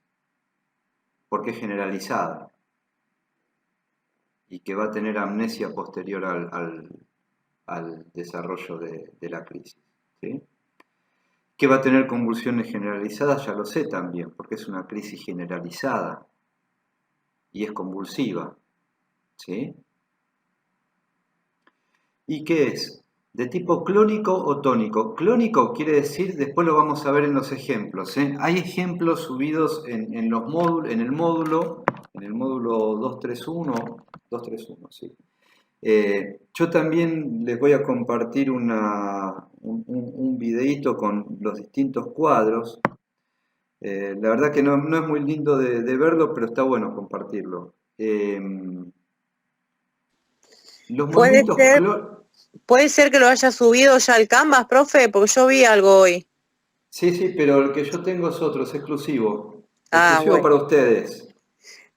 porque es generalizada y que va a tener amnesia posterior al desarrollo de la crisis. ¿Sí? Que va a tener convulsiones generalizadas, ya lo sé también, porque es una crisis generalizada y es convulsiva. ¿Sí? ¿Y qué es? ¿De tipo clónico o tónico? Clónico quiere decir, después lo vamos a ver en los ejemplos. Hay ejemplos subidos en el módulo 231, sí. Yo también les voy a compartir un videíto con los distintos cuadros. La verdad que no es muy lindo de verlo, pero está bueno compartirlo. Los movimientos ¿Puede ser que lo haya subido ya al Canvas, profe? Porque yo vi algo hoy. Sí, pero el que yo tengo es otro, es exclusivo. Ah, Exclusivo bueno. para ustedes.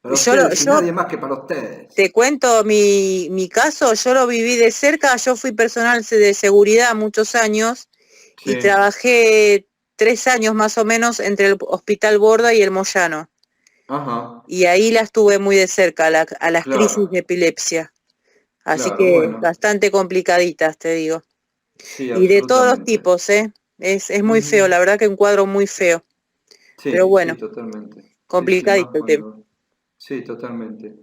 Para ustedes y nadie más que para ustedes. Te cuento mi caso, yo lo viví de cerca, yo fui personal de seguridad muchos años y trabajé 3 años más o menos entre el Hospital Borda y el Moyano. Ajá. Y ahí las tuve muy de cerca, a las crisis de epilepsia. Así que bastante complicaditas, te digo. Sí, y de todos los tipos, es muy feo, la verdad que un cuadro muy feo. Sí, pero bueno, sí, totalmente. complicadito Sí, el tema. Sí, totalmente.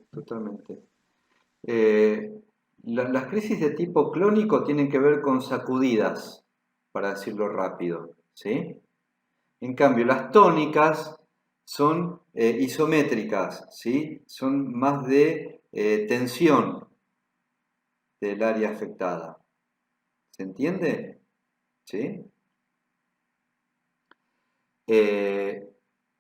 Las crisis de tipo clónico tienen que ver con sacudidas, para decirlo rápido, ¿sí? En cambio, las tónicas son isométricas, ¿sí? Son más de tensión del área afectada. ¿Se entiende? ¿Sí? El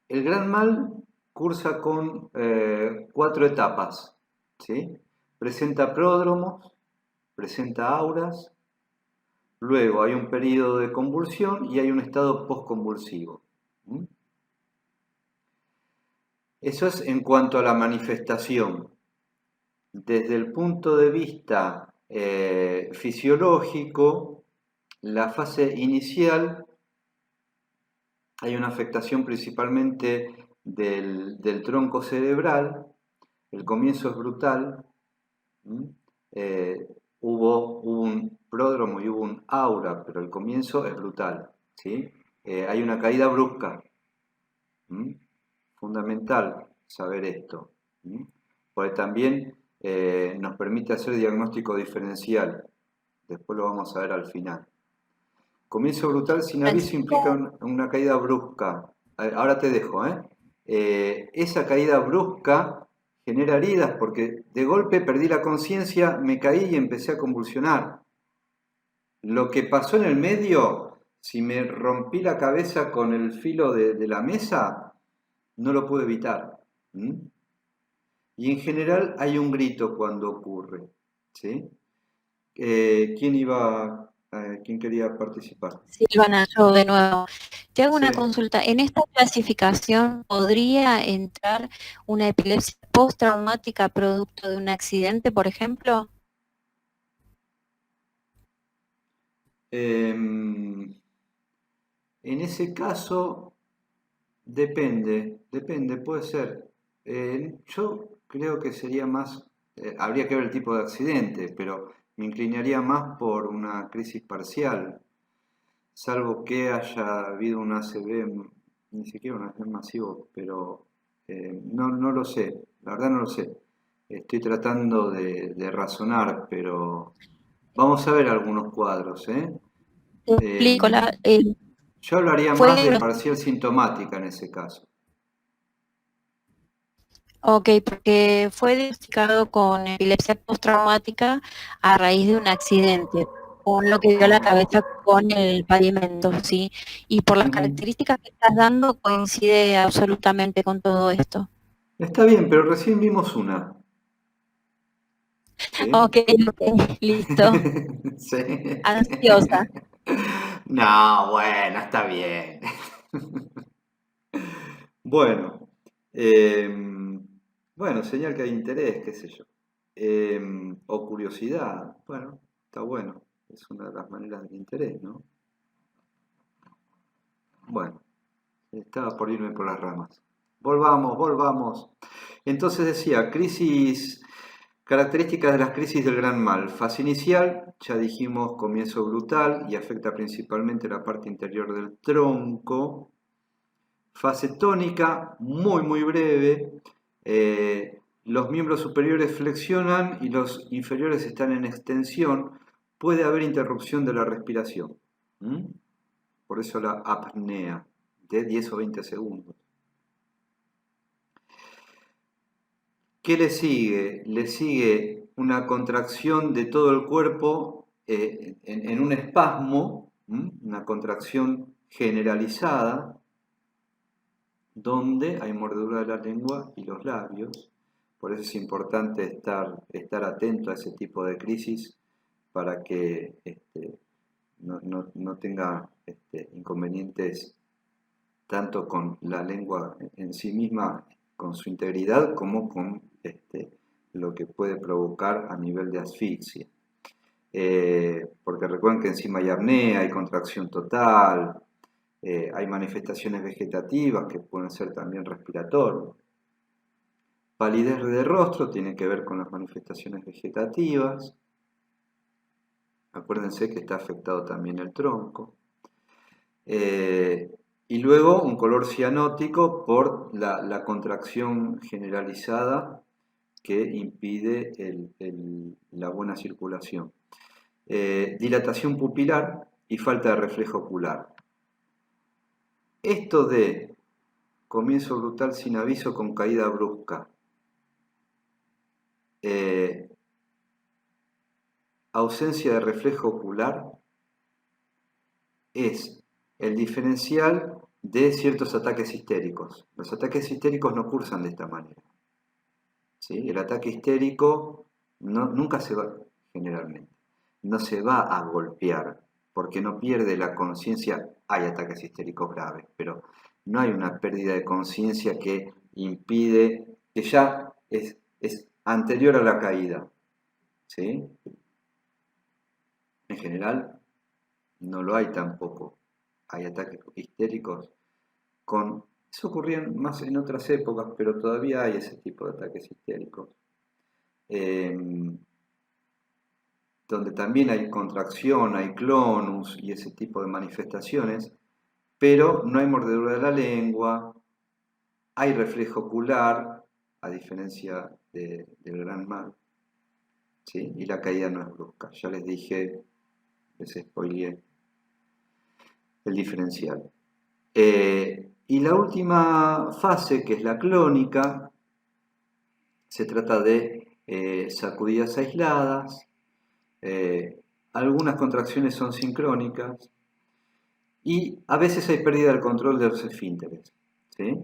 gran mal cursa con 4 etapas, ¿sí? Presenta pródromos, presenta auras, luego hay un periodo de convulsión y hay un estado postconvulsivo. Eso es en cuanto a la manifestación. Desde el punto de vista fisiológico, la fase inicial hay una afectación principalmente del tronco cerebral. El comienzo es brutal. Hubo un pródromo y hubo un aura, pero el comienzo es brutal, ¿sí? Hay una caída brusca. Fundamental saber esto, porque también nos permite hacer diagnóstico diferencial. Después lo vamos a ver al final. Comienzo brutal sin aviso implica una caída brusca. Ahora te dejo, esa caída brusca genera heridas porque de golpe perdí la conciencia, me caí y empecé a convulsionar. Lo que pasó en el medio, si me rompí la cabeza con el filo de la mesa, no lo pude evitar. Y en general hay un grito cuando ocurre, ¿sí? ¿Quién quería participar? Silvana, yo de nuevo. Te hago una consulta. ¿En esta clasificación podría entrar una epilepsia postraumática producto de un accidente, por ejemplo? En ese caso, depende, puede ser. Yo creo que sería más, habría que ver el tipo de accidente, pero Me inclinaría más por una crisis parcial, salvo que haya habido un ACV, ni siquiera un ACV masivo, pero no lo sé, la verdad no lo sé. Estoy tratando de razonar, pero vamos a ver algunos cuadros, ¿eh? Te explico, Yo hablaría fue más de parcial sintomática en ese caso. Ok, porque fue diagnosticado con epilepsia postraumática a raíz de un accidente, con lo que dio la cabeza con el pavimento, ¿sí? Y por las características que estás dando coincide absolutamente con todo esto. Está bien, pero recién vimos una. ¿Sí? Ok, listo. Sí. Ansiosa. No, bueno, está bien. Bueno, bueno, señal que hay interés, qué sé yo. O curiosidad, bueno, está bueno. Es una de las maneras del interés, ¿no? Bueno, estaba por irme por las ramas. Volvamos. Entonces decía, características de las crisis del gran mal. Fase inicial, ya dijimos, comienzo brutal y afecta principalmente la parte interior del tronco. Fase tónica, muy breve. Los miembros superiores flexionan y los inferiores están en extensión. Puede haber interrupción de la respiración. Por eso la apnea de 10 o 20 segundos. ¿Qué le sigue? Le sigue una contracción de todo el cuerpo en un espasmo, una contracción generalizada, donde hay mordedura de la lengua y los labios. Por eso es importante estar atento a ese tipo de crisis para que no tenga inconvenientes tanto con la lengua en sí misma, con su integridad, como con lo que puede provocar a nivel de asfixia. Porque recuerden que encima hay apnea, hay contracción total, hay manifestaciones vegetativas que pueden ser también respiratorias. Palidez de rostro tiene que ver con las manifestaciones vegetativas. Acuérdense que está afectado también el tronco. Y luego un color cianótico por la contracción generalizada que impide la buena circulación. Dilatación pupilar y falta de reflejo ocular. Esto de comienzo brutal sin aviso con caída brusca, ausencia de reflejo ocular, es el diferencial de ciertos ataques histéricos. Los ataques histéricos no cursan de esta manera. ¿Sí? El ataque histérico nunca se va, generalmente, no se va a golpear porque no pierde la conciencia. Hay ataques histéricos graves, pero no hay una pérdida de conciencia que impide, que ya es anterior a la caída. ¿Sí? En general, no lo hay tampoco. Hay ataques histéricos eso ocurría más en otras épocas, pero todavía hay ese tipo de ataques histéricos. Donde también hay contracción, hay clonus y ese tipo de manifestaciones, pero no hay mordedura de la lengua, hay reflejo ocular, a diferencia del gran mal, ¿sí? Y la caída no es brusca. Ya les dije, les spoileé el diferencial. Y la última fase, que es la clónica, se trata de sacudidas aisladas, algunas contracciones son sincrónicas y a veces hay pérdida del control de los esfínteres, ¿sí?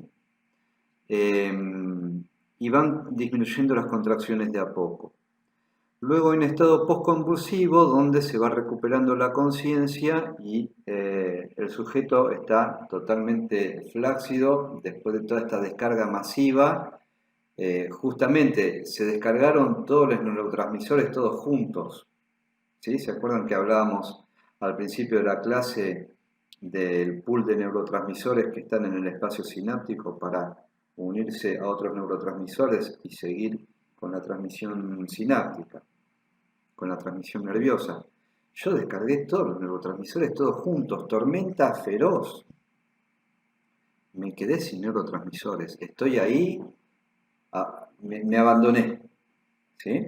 Y van disminuyendo las contracciones de a poco. Luego hay un estado postconvulsivo donde se va recuperando la conciencia y el sujeto está totalmente flácido después de toda esta descarga masiva. Justamente se descargaron todos los neurotransmisores todos juntos. ¿Sí? ¿Se acuerdan que hablábamos al principio de la clase del pool de neurotransmisores que están en el espacio sináptico para unirse a otros neurotransmisores y seguir con la transmisión sináptica? con la transmisión nerviosa. Yo descargué todos los neurotransmisores, todos juntos, tormenta feroz. Me quedé sin neurotransmisores. Estoy ahí, me abandoné. ¿Sí?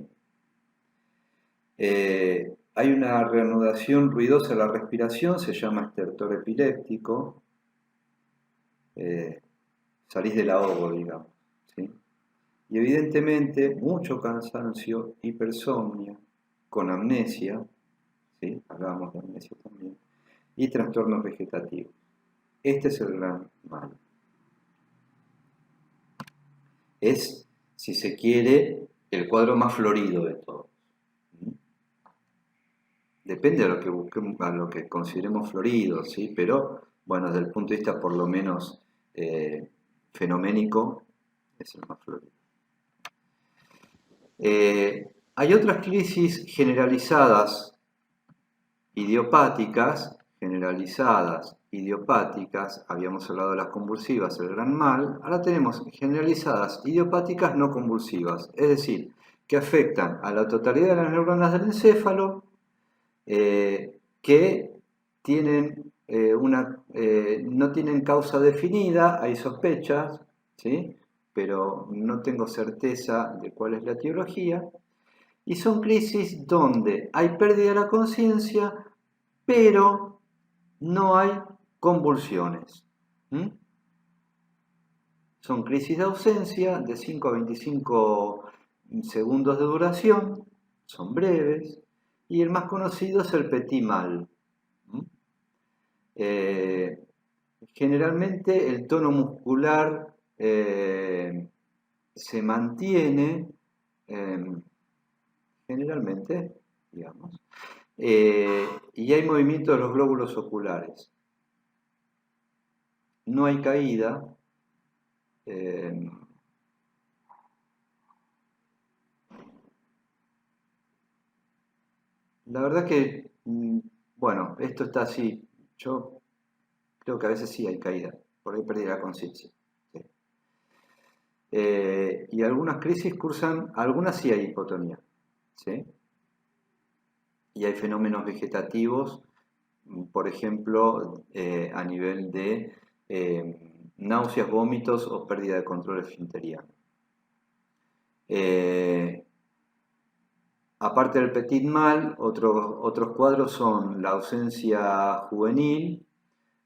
Hay una reanudación ruidosa de la respiración, se llama estertor epiléptico. Salís del ahogo, digamos. ¿Sí? Y evidentemente mucho cansancio, hipersomnia, con amnesia, ¿sí? Hablábamos de amnesia también, y trastornos vegetativos. Este es el gran mal. Es, si se quiere, el cuadro más florido de todos. Depende de lo que busquemos, a lo que consideremos florido, ¿sí? Pero, bueno, desde el punto de vista por lo menos fenoménico, es el más florido. Hay otras crisis generalizadas, idiopáticas, habíamos hablado de las convulsivas, el gran mal, ahora tenemos generalizadas, idiopáticas no convulsivas, es decir, que afectan a la totalidad de las neuronas del encéfalo, que tienen no tienen causa definida, hay sospechas, ¿sí? Pero no tengo certeza de cuál es la etiología, y son crisis donde hay pérdida de la conciencia, pero no hay convulsiones. Son crisis de ausencia de 5 a 25 segundos de duración, son breves, y el más conocido es el petit mal. Generalmente el tono muscular se mantiene, generalmente, digamos, y hay movimiento de los glóbulos oculares. No hay caída. La verdad que, bueno, esto está así. Yo creo que a veces sí hay caída, por ahí perdí la conciencia. ¿Sí? Y algunas crisis cursan, algunas sí hay hipotonía, ¿sí? Y hay fenómenos vegetativos, por ejemplo, a nivel de náuseas, vómitos o pérdida de control esfinteriano. Aparte del petit mal, otros cuadros son la ausencia juvenil,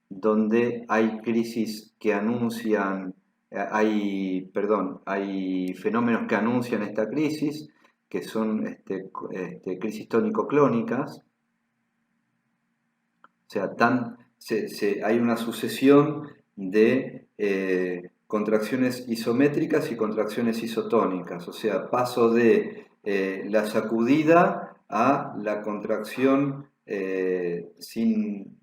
donde hay crisis que anuncian, hay fenómenos que anuncian esta crisis, que son crisis tónico-clónicas. O sea, hay una sucesión de contracciones isométricas y contracciones isotónicas. O sea, paso de la sacudida a la contracción sin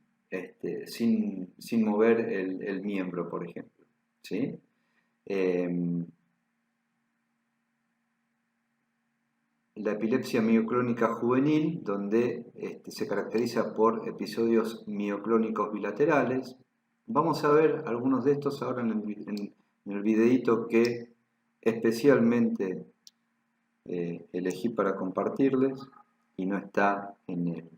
mover el miembro, por ejemplo. ¿Sí? La epilepsia mioclónica juvenil, donde se caracteriza por episodios mioclónicos bilaterales. Vamos a ver algunos de estos ahora en el videíto que especialmente elegí para compartirles y no está en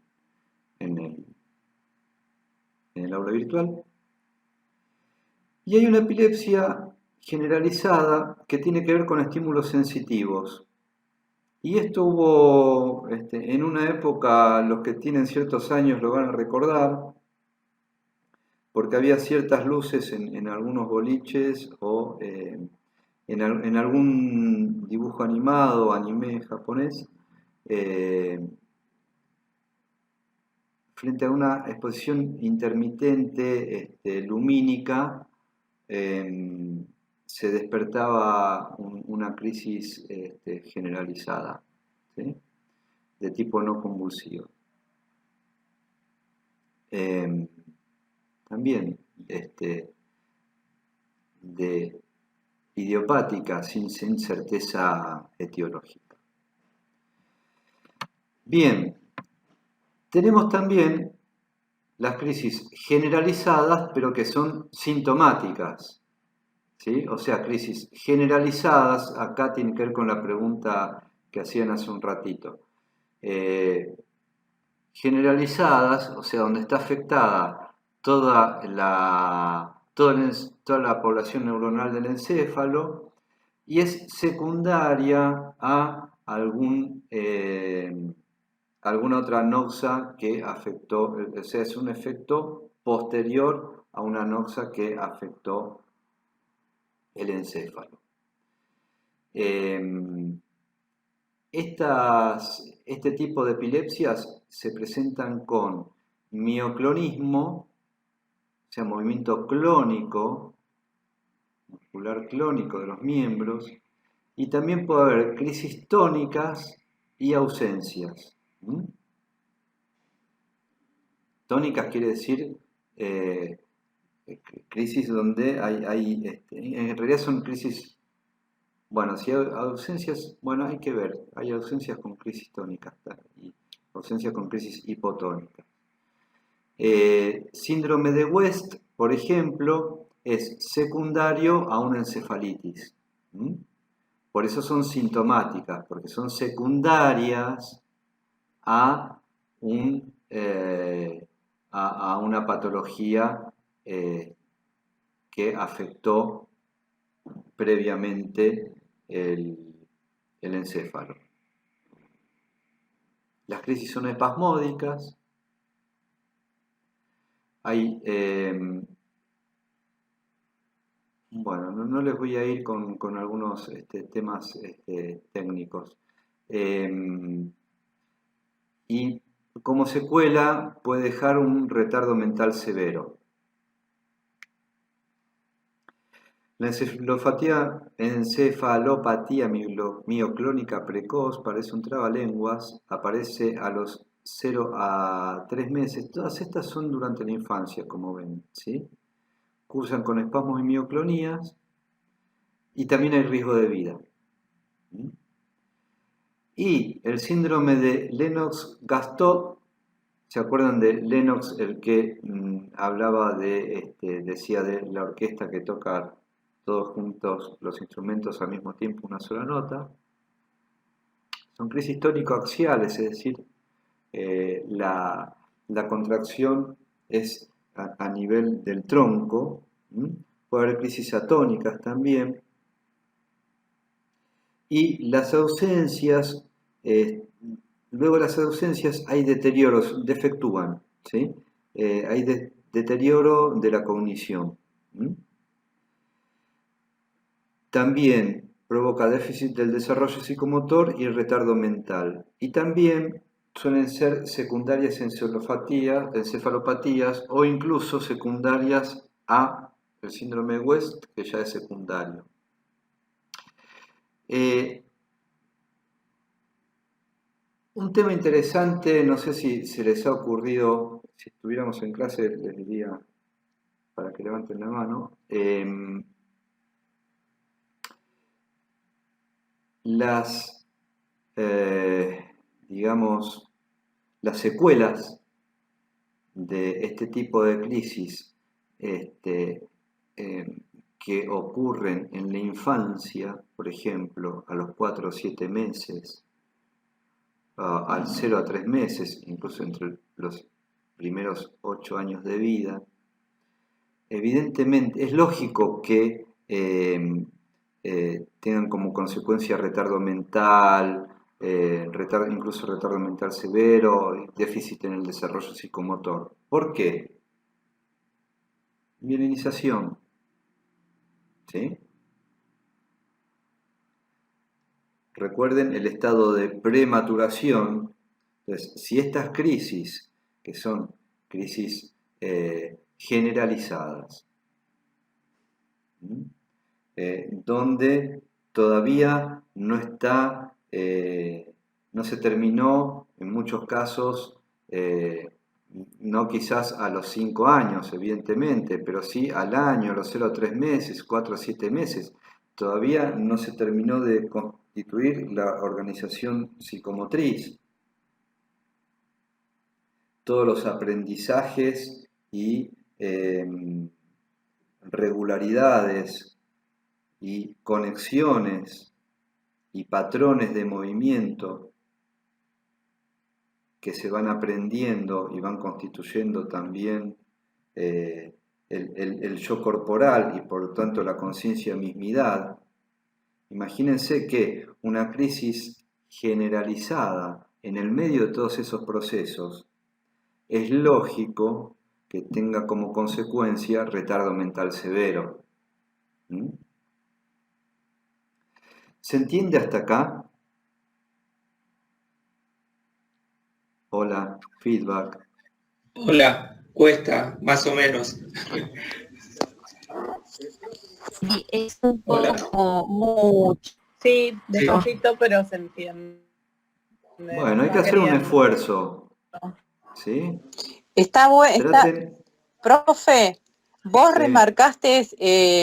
el aula virtual. Y hay una epilepsia generalizada que tiene que ver con estímulos sensitivos. Y esto hubo, en una época, los que tienen ciertos años lo van a recordar, porque había ciertas luces en algunos boliches o en algún dibujo animado, anime japonés, frente a una exposición intermitente lumínica, se despertaba una crisis generalizada, ¿sí? De tipo no convulsivo. También de idiopática sin certeza etiológica. Bien, tenemos también las crisis generalizadas, pero que son sintomáticas. ¿Sí? O sea, crisis generalizadas, acá tiene que ver con la pregunta que hacían hace un ratito. generalizadas, o sea, donde está afectada toda la población neuronal del encéfalo, y es secundaria a alguna otra noxa que afectó, o sea, es un efecto posterior a una noxa que afectó el encéfalo. Este tipo de epilepsias se presentan con mioclonismo, o sea, movimiento clónico, muscular clónico de los miembros, y también puede haber crisis tónicas y ausencias. Tónicas quiere decir crisis donde en realidad son crisis, bueno, si hay ausencias, bueno, hay que ver, hay ausencias con crisis tónicas y ausencias con crisis hipotónicas. Síndrome de West, por ejemplo, es secundario a una encefalitis. Por eso son sintomáticas, porque son secundarias a una patología que afectó previamente el encéfalo. Las crisis son espasmódicas. Hay, bueno, no les voy a ir con algunos temas técnicos. Y como secuela puede dejar un retardo mental severo. La encefalopatía mioclónica precoz parece un trabalenguas, aparece a los 0 a 3 meses. Todas estas son durante la infancia, como ven, ¿sí? Cursan con espasmos y mioclonías y también hay riesgo de vida. Y el síndrome de Lennox-Gastaut, ¿se acuerdan de Lennox, el que hablaba decía de la orquesta que toca todos juntos los instrumentos al mismo tiempo una sola nota? Son crisis tónico-axiales, es decir, la contracción es a nivel del tronco. Puede haber crisis atónicas también. Y las ausencias, luego de las ausencias hay deterioros, defectúan, ¿sí? Hay deterioro de la cognición. También provoca déficit del desarrollo psicomotor y retardo mental. Y también suelen ser secundarias encefalopatías o incluso secundarias a el síndrome de West, que ya es secundario. Un tema interesante, no sé si se les ha ocurrido, si estuviéramos en clase les diría para que levanten la mano, digamos, las secuelas de este tipo de crisis que ocurren en la infancia, por ejemplo, a los 4 o 7 meses, al 0 a 3 meses, incluso entre los primeros 8 años de vida, evidentemente es lógico que tengan como consecuencia retardo mental, incluso retardo mental severo, déficit en el desarrollo psicomotor. ¿Por qué? Mielinización. ¿Sí? Recuerden el estado de prematuración. Entonces, si estas crisis, que son crisis generalizadas, donde todavía no está, no se terminó, en muchos casos, no quizás a los 5 años, evidentemente, pero sí al año, a los 0 a 3 meses, 4 a 7 meses, todavía no se terminó de constituir la organización psicomotriz. Todos los aprendizajes y regularidades y conexiones y patrones de movimiento que se van aprendiendo y van constituyendo también el yo corporal y por lo tanto la conciencia mismidad. Imagínense que una crisis generalizada en el medio de todos esos procesos es lógico que tenga como consecuencia retardo mental severo. ¿Mm? ¿Se entiende hasta acá? Hola, feedback. Hola, cuesta, más o menos. Sí, es un Hola. poco mucho. Sí, despacito, pero se entiende. Bueno, hay que hacer un esfuerzo. ¿Sí? Está bueno, Traten. profe, vos Sí. remarcaste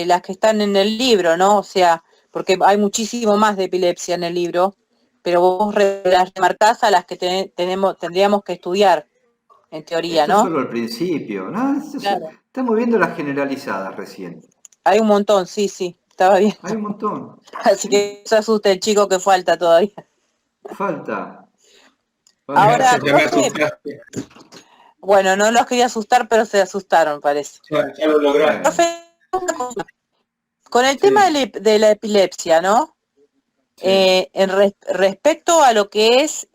las que están en el libro, ¿no? O sea, porque hay muchísimo más de epilepsia en el libro, pero vos las remarcás a las que tendríamos que estudiar, en teoría, Esto es ¿no? solo el principio, ¿no? Claro. Estamos viendo las generalizadas recién. Hay un montón, sí, estaba bien. Hay un montón. Así que no se asuste el chico que falta todavía. Falta. Ahora, Ya me profe, asustaste. bueno, no los quería asustar, pero se asustaron, parece. Ya lo lograste. Profe, una cosa. Con el Sí. tema de la epilepsia, ¿no? Sí. Respecto a lo que es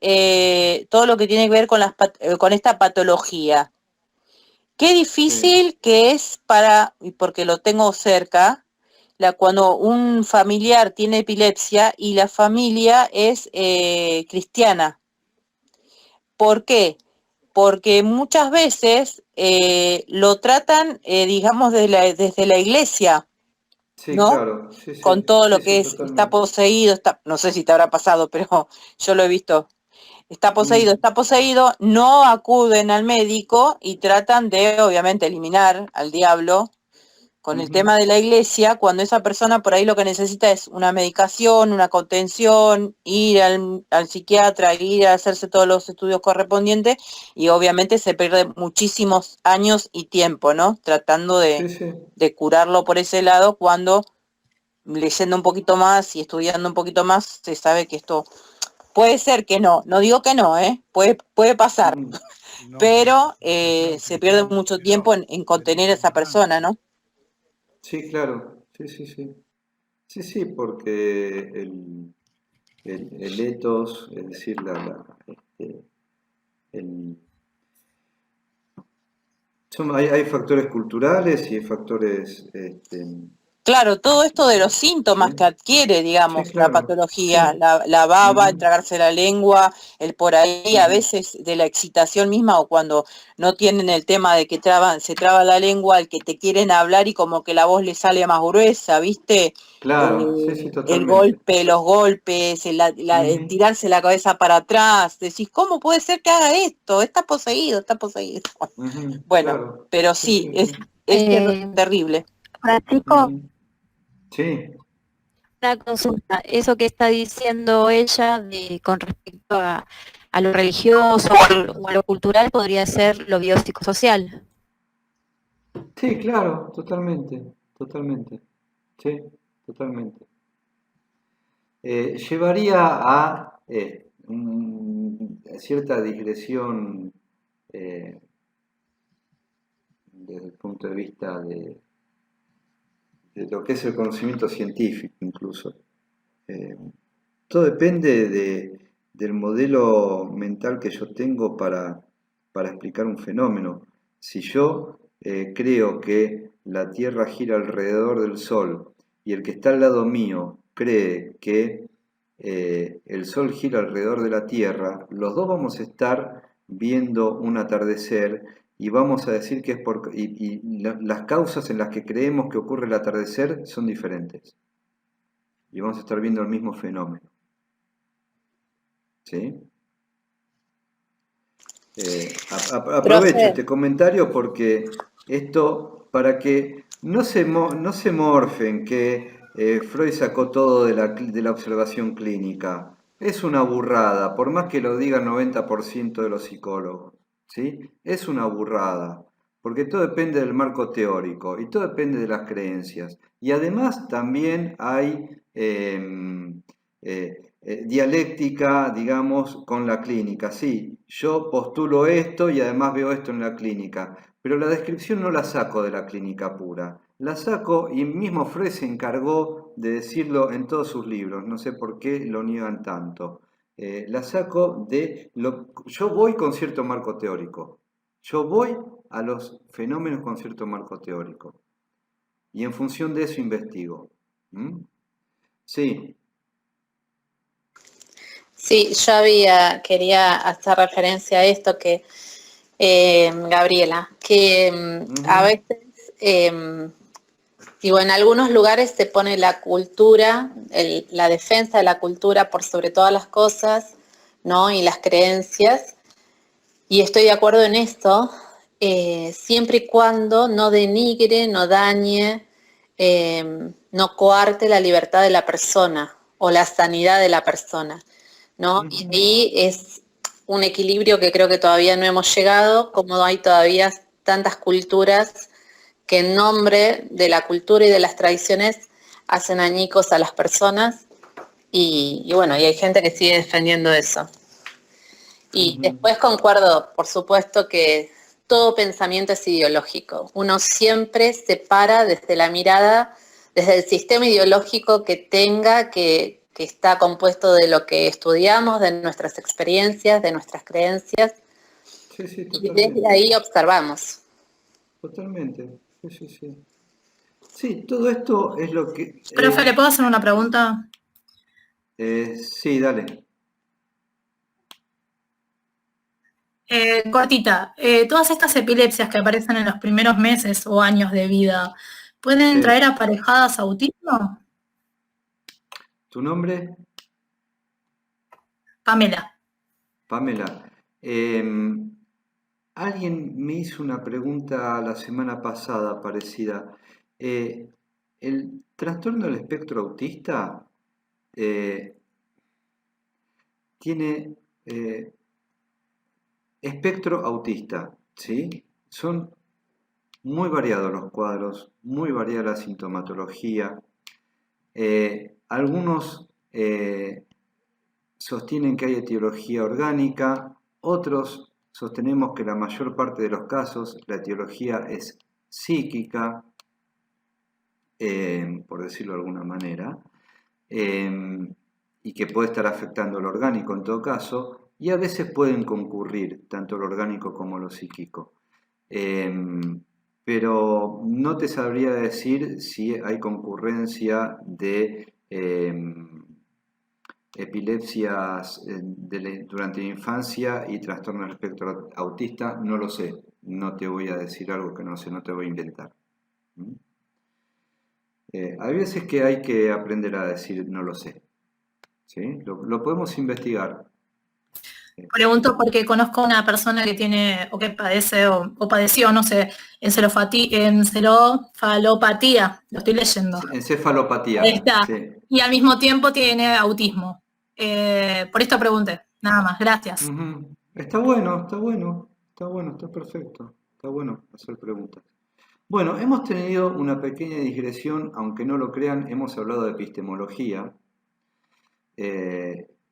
todo lo que tiene que ver con esta patología, qué difícil que es y porque lo tengo cerca, cuando un familiar tiene epilepsia y la familia es cristiana. ¿Por qué? Porque muchas veces lo tratan, digamos, desde la iglesia, Sí, ¿no? claro. Sí, sí. Con todo lo Sí, que sí, está totalmente. poseído, no sé si te habrá pasado, pero yo lo he visto. Está poseído, no acuden al médico y tratan de, obviamente, eliminar al diablo. Con el tema de la iglesia, cuando esa persona por ahí lo que necesita es una medicación, una contención, ir al psiquiatra, ir a hacerse todos los estudios correspondientes y obviamente se pierde muchísimos años y tiempo, ¿no? Tratando Sí, sí. de curarlo por ese lado, cuando leyendo un poquito más y estudiando un poquito más se sabe que esto puede ser que no digo que no, puede pasar, pero se pierde mucho tiempo en contener a esa persona, ¿no? Sí, claro. Sí, sí, sí. Sí, sí, porque el ethos, es decir, el- hay factores culturales y hay factores, Claro, todo esto de los síntomas sí, que adquiere, sí, digamos, la claro, patología, sí. la baba, el Ujú, tragarse la lengua, el por ahí a ujú. veces de la excitación misma o cuando no tienen el tema de que se traba la lengua, el que te quieren hablar y como que la voz le sale más gruesa, ¿viste? Claro, sí, sí, El totalmente. golpe, los golpes, el Ujú, tirarse la cabeza para atrás, decís, ¿cómo puede ser que haga esto? Está poseído, está poseído. ujú, Bueno, claro. pero Sí, sí, sí, sí. es Eh, terrible. Francisco, Ujú. Sí, una consulta. Eso que está diciendo ella con respecto a lo religioso o a lo cultural podría ser lo biopsicosocial. sí, claro, totalmente, totalmente. Sí, totalmente. Llevaría a cierta digresión desde el punto de vista de lo que es el conocimiento científico incluso. Eh, Todo depende del modelo mental que yo tengo para explicar un fenómeno. Si yo creo que la Tierra gira alrededor del Sol y el que está al lado mío cree que el Sol gira alrededor de la Tierra, los dos vamos a estar viendo un atardecer y vamos a decir que es las causas en las que creemos que ocurre el atardecer son diferentes. Y vamos a estar viendo el mismo fenómeno. ¿Sí? Aprovecho este comentario porque esto, para que no se morfen que Freud sacó todo de la observación clínica. Es una burrada, por más que lo diga el 90% de los psicólogos. ¿Sí? Es una burrada, porque todo depende del marco teórico y todo depende de las creencias. Y además también hay dialéctica, digamos, con la clínica. Sí, yo postulo esto y además veo esto en la clínica, pero la descripción no la saco de la clínica pura. La saco y mismo Freud se encargó de decirlo en todos sus libros, no sé por qué lo niegan tanto. La saco de yo voy con cierto marco teórico. Yo voy a los fenómenos con cierto marco teórico. Y en función de eso investigo. ¿Mm? Sí. Sí, yo quería hacer referencia a esto que, Gabriela, que a veces, digo, en algunos lugares se pone la cultura, la defensa de la cultura por sobre todas las cosas, ¿no? Y las creencias, y estoy de acuerdo en esto, siempre y cuando no denigre, no dañe, no coarte la libertad de la persona o la sanidad de la persona, ¿no? Y ahí es un equilibrio que creo que todavía no hemos llegado, como hay todavía tantas culturas que en nombre de la cultura y de las tradiciones hacen añicos a las personas y bueno, y hay gente que sigue defendiendo eso. Y después concuerdo, por supuesto, que todo pensamiento es ideológico. Uno siempre se para desde la mirada, desde el sistema ideológico que tenga, que está compuesto de lo que estudiamos, de nuestras experiencias, de nuestras creencias. Sí, sí, Y desde ahí observamos. Totalmente. Sí, sí, sí. Sí, todo esto es lo que... Profe, ¿le puedo hacer una pregunta? Sí, dale. Cortita, todas estas epilepsias que aparecen en los primeros meses o años de vida, ¿pueden traer aparejadas autismo? ¿Tu nombre? Pamela. Pamela. Alguien me hizo una pregunta la semana pasada parecida. ¿El trastorno del espectro autista tiene espectro autista, ¿sí? Son muy variados los cuadros, muy variada la sintomatología. Algunos sostienen que hay etiología orgánica, otros sostenemos que la mayor parte de los casos la etiología es psíquica, por decirlo de alguna manera, y que puede estar afectando lo orgánico en todo caso, y a veces pueden concurrir tanto lo orgánico como lo psíquico. Pero no te sabría decir si hay concurrencia de epilepsias durante la infancia y trastorno del espectro autista, no lo sé. No te voy a decir algo que no sé, no te voy a inventar. Hay veces que hay que aprender a decir no lo sé. ¿Sí? Lo podemos investigar. Pregunto porque conozco una persona que tiene o que padece o padeció, no sé, encefalopatía, lo estoy leyendo. Encefalopatía. Ahí está. Sí. Y al mismo tiempo tiene autismo. Por esto pregunté, nada más, gracias. Está bueno, está perfecto. Está bueno hacer preguntas. Bueno, hemos tenido una pequeña digresión, aunque no lo crean, hemos hablado de epistemología.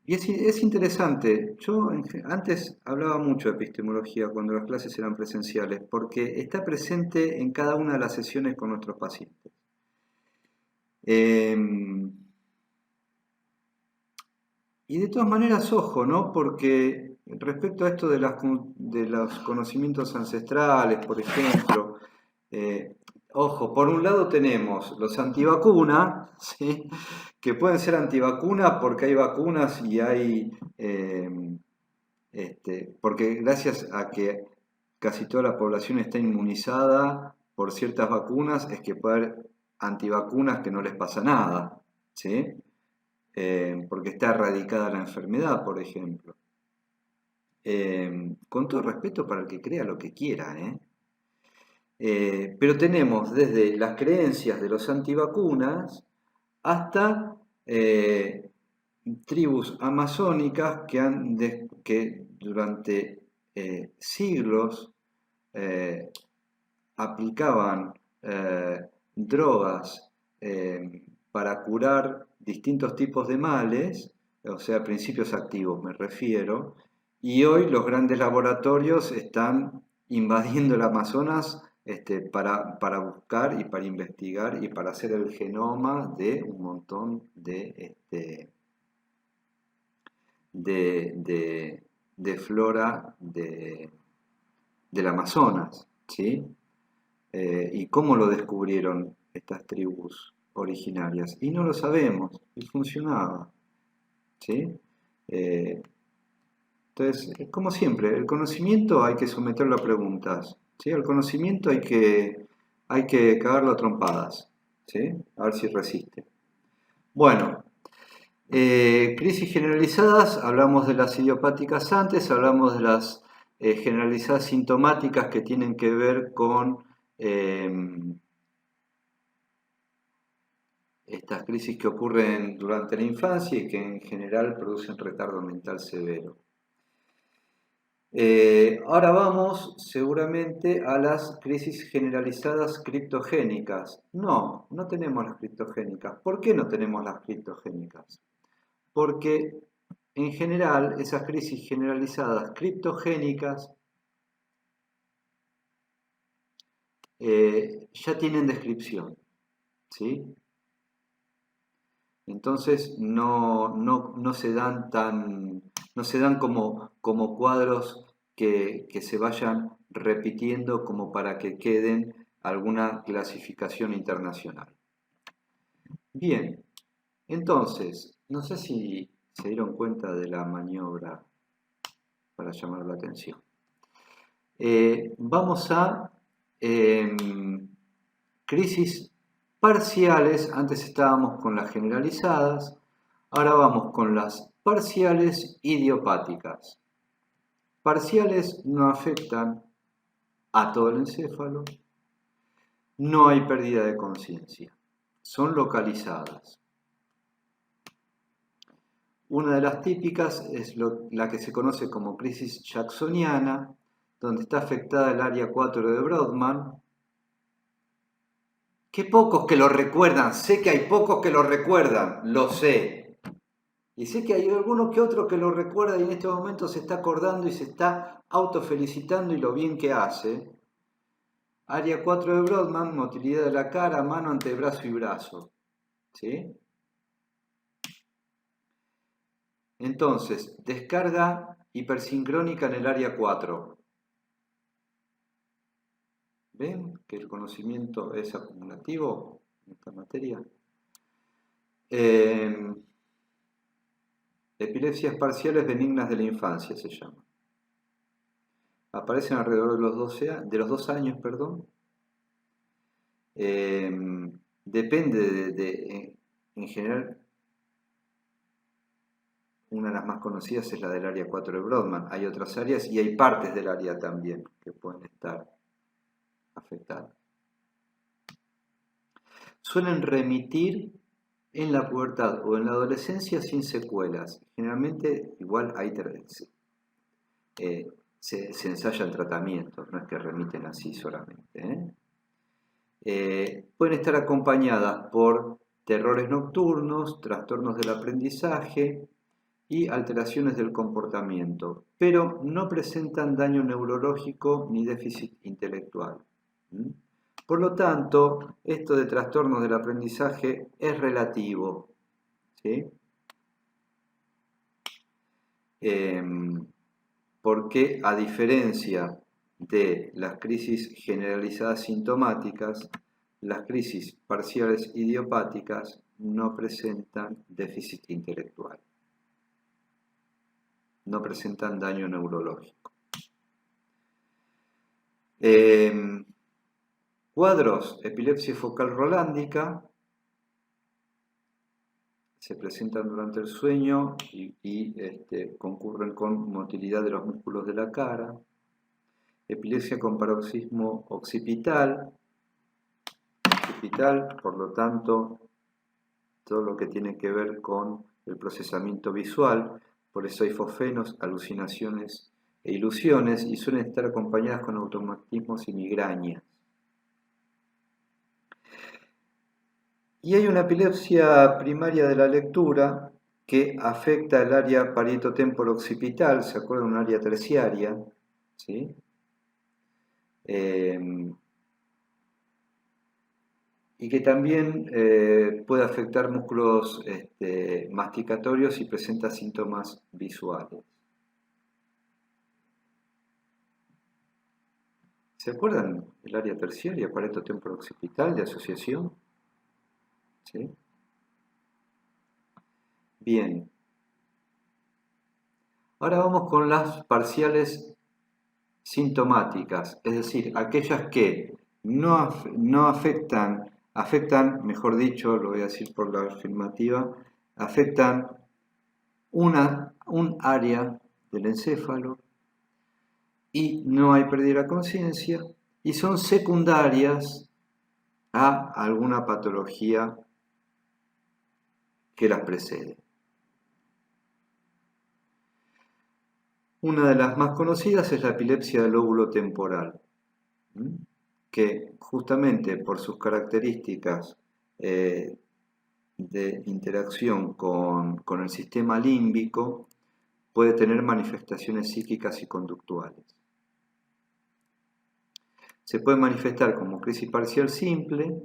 Y es interesante, yo antes hablaba mucho de epistemología cuando las clases eran presenciales, porque está presente en cada una de las sesiones con nuestros pacientes. Y de todas maneras, ojo, ¿no? Porque respecto a esto de los conocimientos ancestrales, por ejemplo, ojo, por un lado tenemos los antivacunas, ¿sí? Que pueden ser antivacunas porque hay vacunas y hay... porque gracias a que casi toda la población está inmunizada por ciertas vacunas, es que puede haber antivacunas que no les pasa nada, ¿sí? Porque está erradicada la enfermedad, por ejemplo. Con todo respeto para el que crea lo que quiera, pero tenemos desde las creencias de los antivacunas hasta tribus amazónicas que durante siglos aplicaban drogas para curar distintos tipos de males o sea, principios activos me refiero, y hoy los grandes laboratorios están invadiendo el Amazonas para buscar y para investigar y para hacer el genoma de un montón de flora del Amazonas, ¿sí? ¿Y cómo lo descubrieron estas tribus originarias? Y no lo sabemos, y funcionaba, ¿sí? Entonces, como siempre, el conocimiento hay que someterlo a preguntas, ¿sí? Al conocimiento hay que cagarlo a trompadas, ¿sí? A ver si resiste. Bueno, crisis generalizadas, hablamos de las idiopáticas antes, hablamos de las generalizadas sintomáticas que tienen que ver con estas crisis que ocurren durante la infancia y que en general producen retardo mental severo. Ahora vamos seguramente a las crisis generalizadas criptogénicas. No tenemos las criptogénicas. ¿Por qué no tenemos las criptogénicas? Porque en general esas crisis generalizadas criptogénicas ya tienen descripción, ¿sí? Entonces no se dan como cuadros que se vayan repitiendo como para que queden alguna clasificación internacional. Bien, entonces, no sé si se dieron cuenta de la maniobra para llamar la atención. Vamos a crisis parciales. Antes estábamos con las generalizadas, ahora vamos con las parciales idiopáticas. Parciales no afectan a todo el encéfalo, no hay pérdida de conciencia, son localizadas. Una de las típicas es la que se conoce como crisis jacksoniana, donde está afectada el área 4 de Brodmann. Qué pocos que lo recuerdan, sé que hay pocos que lo recuerdan, lo sé. Y sé que hay alguno que otro que lo recuerda y en este momento se está acordando y se está autofelicitando y lo bien que hace. Área 4 de Brodmann, motilidad de la cara, mano, antebrazo y brazo. ¿Sí? Entonces, descarga hipersincrónica en el área 4. ¿Ven que el conocimiento es acumulativo en esta materia? Epilepsias parciales benignas de la infancia se llama. Aparecen alrededor de los 2 años, perdón. Depende en general, una de las más conocidas es la del área 4 de Brodmann. Hay otras áreas y hay partes del área también que pueden estar afectadas. Suelen remitir en la pubertad o en la adolescencia sin secuelas. Generalmente igual hay se ensaya el tratamiento, no es que remiten así solamente. Pueden estar acompañadas por terrores nocturnos, trastornos del aprendizaje y alteraciones del comportamiento, pero no presentan daño neurológico ni déficit intelectual. Por lo tanto, esto de trastornos del aprendizaje es relativo, ¿sí? Porque a diferencia de las crisis generalizadas sintomáticas, las crisis parciales idiopáticas no presentan déficit intelectual, no presentan daño neurológico. Cuadros, epilepsia focal rolándica, se presentan durante el sueño y concurren con motilidad de los músculos de la cara. Epilepsia con paroxismo occipital, por lo tanto, todo lo que tiene que ver con el procesamiento visual, por eso hay fosfenos, alucinaciones e ilusiones, y suelen estar acompañadas con automatismos y migrañas. Y hay una epilepsia primaria de la lectura, que afecta el área parietotemporo-occipital, ¿se acuerdan? Un área terciaria, ¿sí? Y que también puede afectar músculos masticatorios y presenta síntomas visuales. ¿Se acuerdan el área terciaria, parietotemporo-occipital de asociación? ¿Sí? Bien. Ahora vamos con las parciales sintomáticas, es decir, aquellas que no afectan, mejor dicho, lo voy a decir por la afirmativa, afectan un área del encéfalo y no hay pérdida de conciencia y son secundarias a alguna patología que las precede. Una de las más conocidas es la epilepsia del lóbulo temporal, que justamente por sus características de interacción con el sistema límbico puede tener manifestaciones psíquicas y conductuales. Se puede manifestar como crisis parcial simple,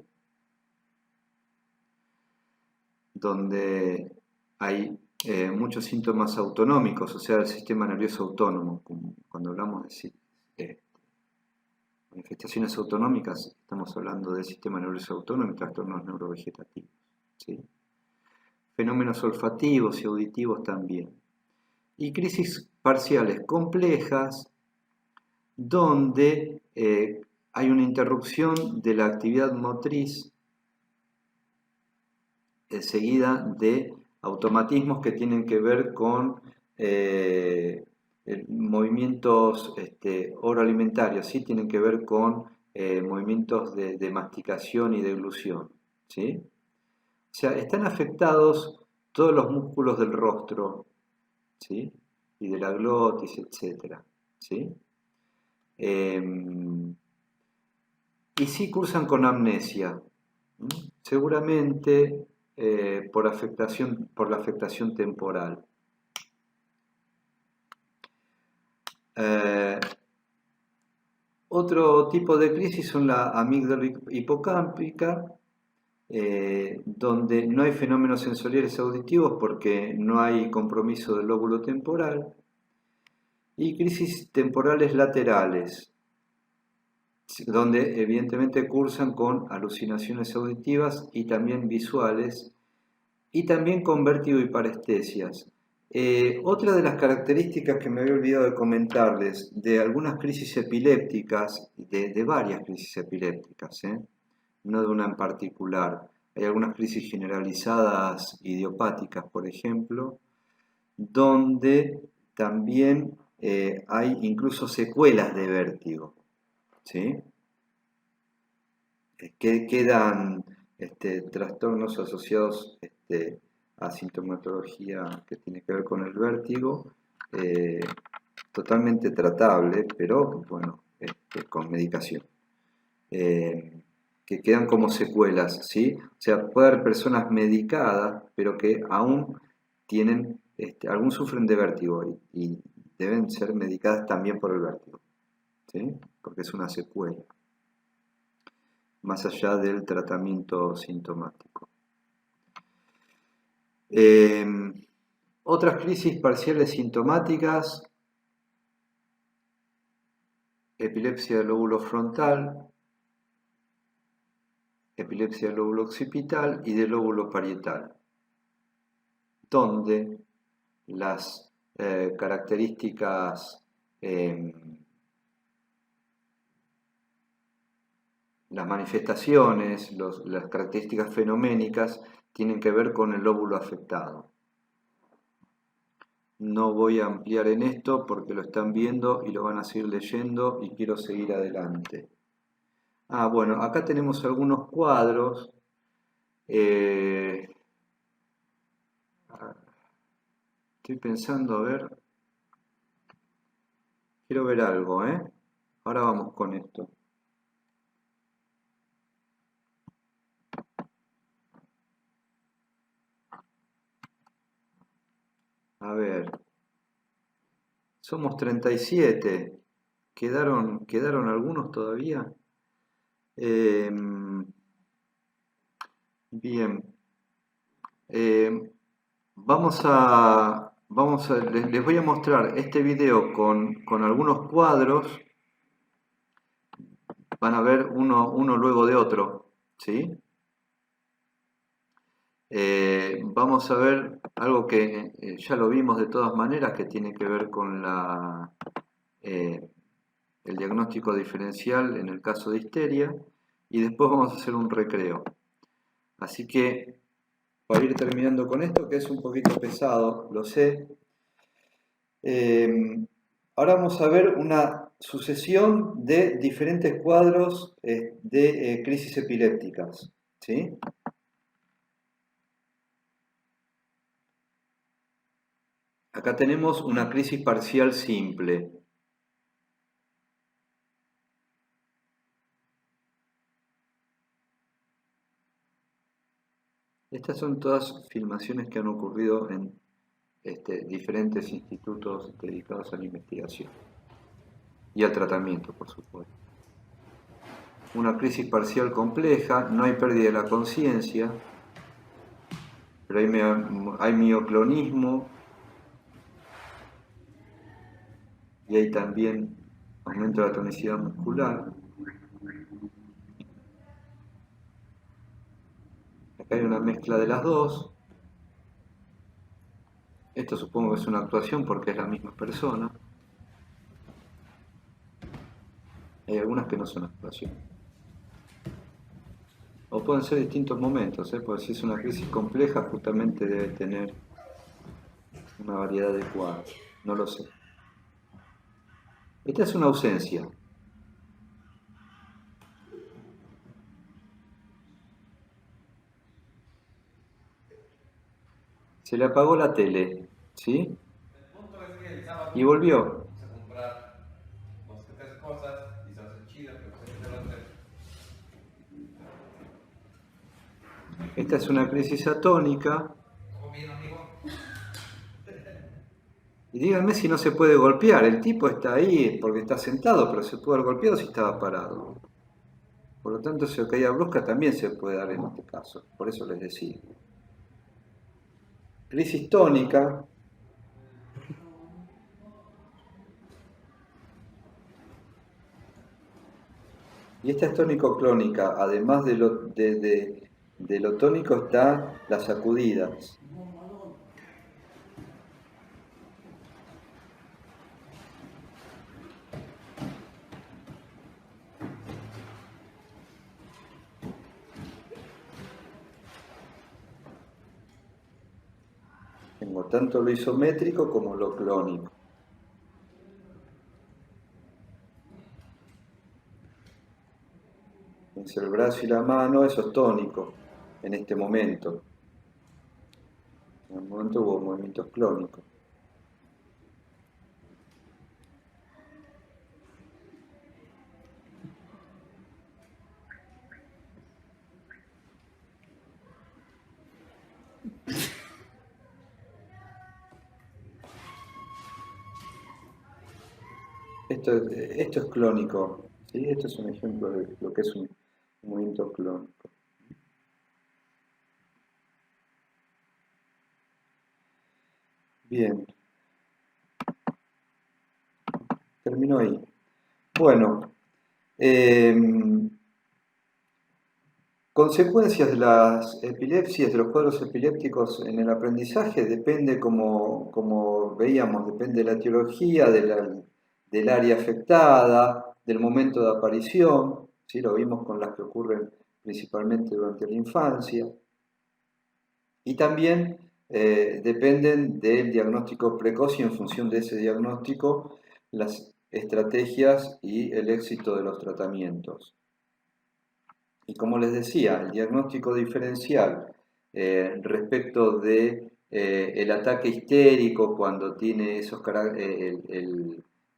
donde hay muchos síntomas autonómicos, o sea, del sistema nervioso autónomo. Cuando hablamos de manifestaciones autonómicas, estamos hablando del sistema nervioso autónomo y trastornos neurovegetativos, ¿sí? Fenómenos olfativos y auditivos también. Y crisis parciales complejas, donde hay una interrupción de la actividad motriz seguida de automatismos que tienen que ver con movimientos oroalimentarios, ¿sí? Tienen que ver con movimientos de masticación y deglución, ¿sí? O sea, están afectados todos los músculos del rostro, ¿sí? Y de la glotis, etc., ¿sí? Y sí cursan con amnesia, seguramente por la afectación temporal. Otro tipo de crisis son la amígdala hipocámpica, donde no hay fenómenos sensoriales auditivos porque no hay compromiso del lóbulo temporal, y crisis temporales laterales, donde evidentemente cursan con alucinaciones auditivas y también visuales, y también con vértigo y parestesias. Otra de las características que me había olvidado de comentarles de algunas crisis epilépticas, de varias crisis epilépticas, no de una en particular, hay algunas crisis generalizadas idiopáticas, por ejemplo, donde también hay incluso secuelas de vértigo, ¿sí? Que quedan trastornos asociados a sintomatología que tiene que ver con el vértigo, totalmente tratable, pero bueno, con medicación, que quedan como secuelas, ¿sí? O sea, puede haber personas medicadas, pero que aún tienen, aún sufren de vértigo y deben ser medicadas también por el vértigo, ¿sí? Porque es una secuela, más allá del tratamiento sintomático. Otras crisis parciales sintomáticas: epilepsia del lóbulo frontal, epilepsia del lóbulo occipital y del lóbulo parietal, donde las características, las manifestaciones, las características fenoménicas tienen que ver con el lóbulo afectado. No voy a ampliar en esto porque lo están viendo y lo van a seguir leyendo y quiero seguir adelante. Bueno, acá tenemos algunos cuadros. Estoy pensando, a ver. Quiero ver algo, Ahora vamos con esto. A ver, somos 37. ¿Quedaron algunos todavía? Bien. Les voy a mostrar este video con algunos cuadros. Van a ver uno luego de otro, ¿sí? Vamos a ver algo que ya lo vimos de todas maneras, que tiene que ver con el diagnóstico diferencial en el caso de histeria, y después vamos a hacer un recreo. Así que, para ir terminando con esto, que es un poquito pesado, lo sé, ahora vamos a ver una sucesión de diferentes cuadros de crisis epilépticas, ¿sí? Acá tenemos una crisis parcial simple. Estas son todas filmaciones que han ocurrido en diferentes institutos dedicados a la investigación y al tratamiento, por supuesto. Una crisis parcial compleja, no hay pérdida de la conciencia, pero hay mioclonismo y hay también aumento de la tonicidad muscular. Acá hay una mezcla de las dos. Esto supongo que es una actuación porque es la misma persona. Hay algunas que no son actuación. O pueden ser distintos momentos, porque si es una crisis compleja justamente debe tener una variedad de cuadros. No lo sé. Esta es una ausencia. Se le apagó la tele, ¿sí? Y volvió. Esta es una crisis atónica. Y díganme si no se puede golpear. El tipo está ahí porque está sentado, pero se puede haber golpeado si estaba parado. Por lo tanto, si caída brusca también se puede dar en este caso. Por eso les decía. Crisis tónica. Y esta es tónico-clónica. Además de lo tónico están las sacudidas. Tengo tanto lo isométrico como lo clónico. Entre el brazo y la mano, eso es tónico en este momento. En el momento hubo movimientos clónicos. Esto es clónico, ¿sí? Esto es un ejemplo de lo que es un movimiento clónico. Bien. Termino ahí. Bueno. Consecuencias de las epilepsias, de los cuadros epilépticos en el aprendizaje, depende, como veíamos, depende de la etiología, del área afectada, del momento de aparición, ¿sí? Lo vimos con las que ocurren principalmente durante la infancia, y también dependen del diagnóstico precoz y en función de ese diagnóstico las estrategias y el éxito de los tratamientos. Y como les decía, el diagnóstico diferencial respecto de el ataque histérico cuando tiene esos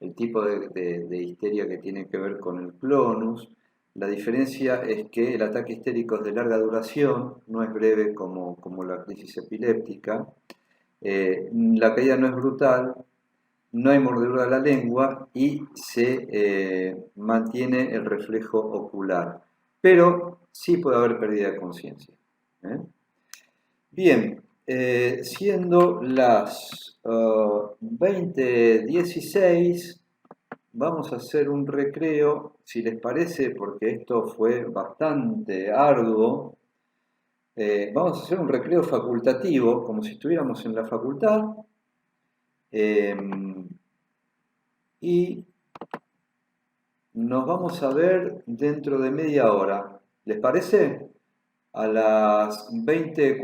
el tipo de histeria que tiene que ver con el clonus, la diferencia es que el ataque histérico es de larga duración, no es breve como la crisis epiléptica, La caída no es brutal, no hay mordedura de la lengua y se mantiene el reflejo ocular, pero sí puede haber pérdida de conciencia. Bien, siendo las 20:16, vamos a hacer un recreo, si les parece, porque esto fue bastante arduo. Vamos a hacer un recreo facultativo, como si estuviéramos en la facultad. Y nos vamos a ver dentro de media hora. ¿Les parece? A las 20:45.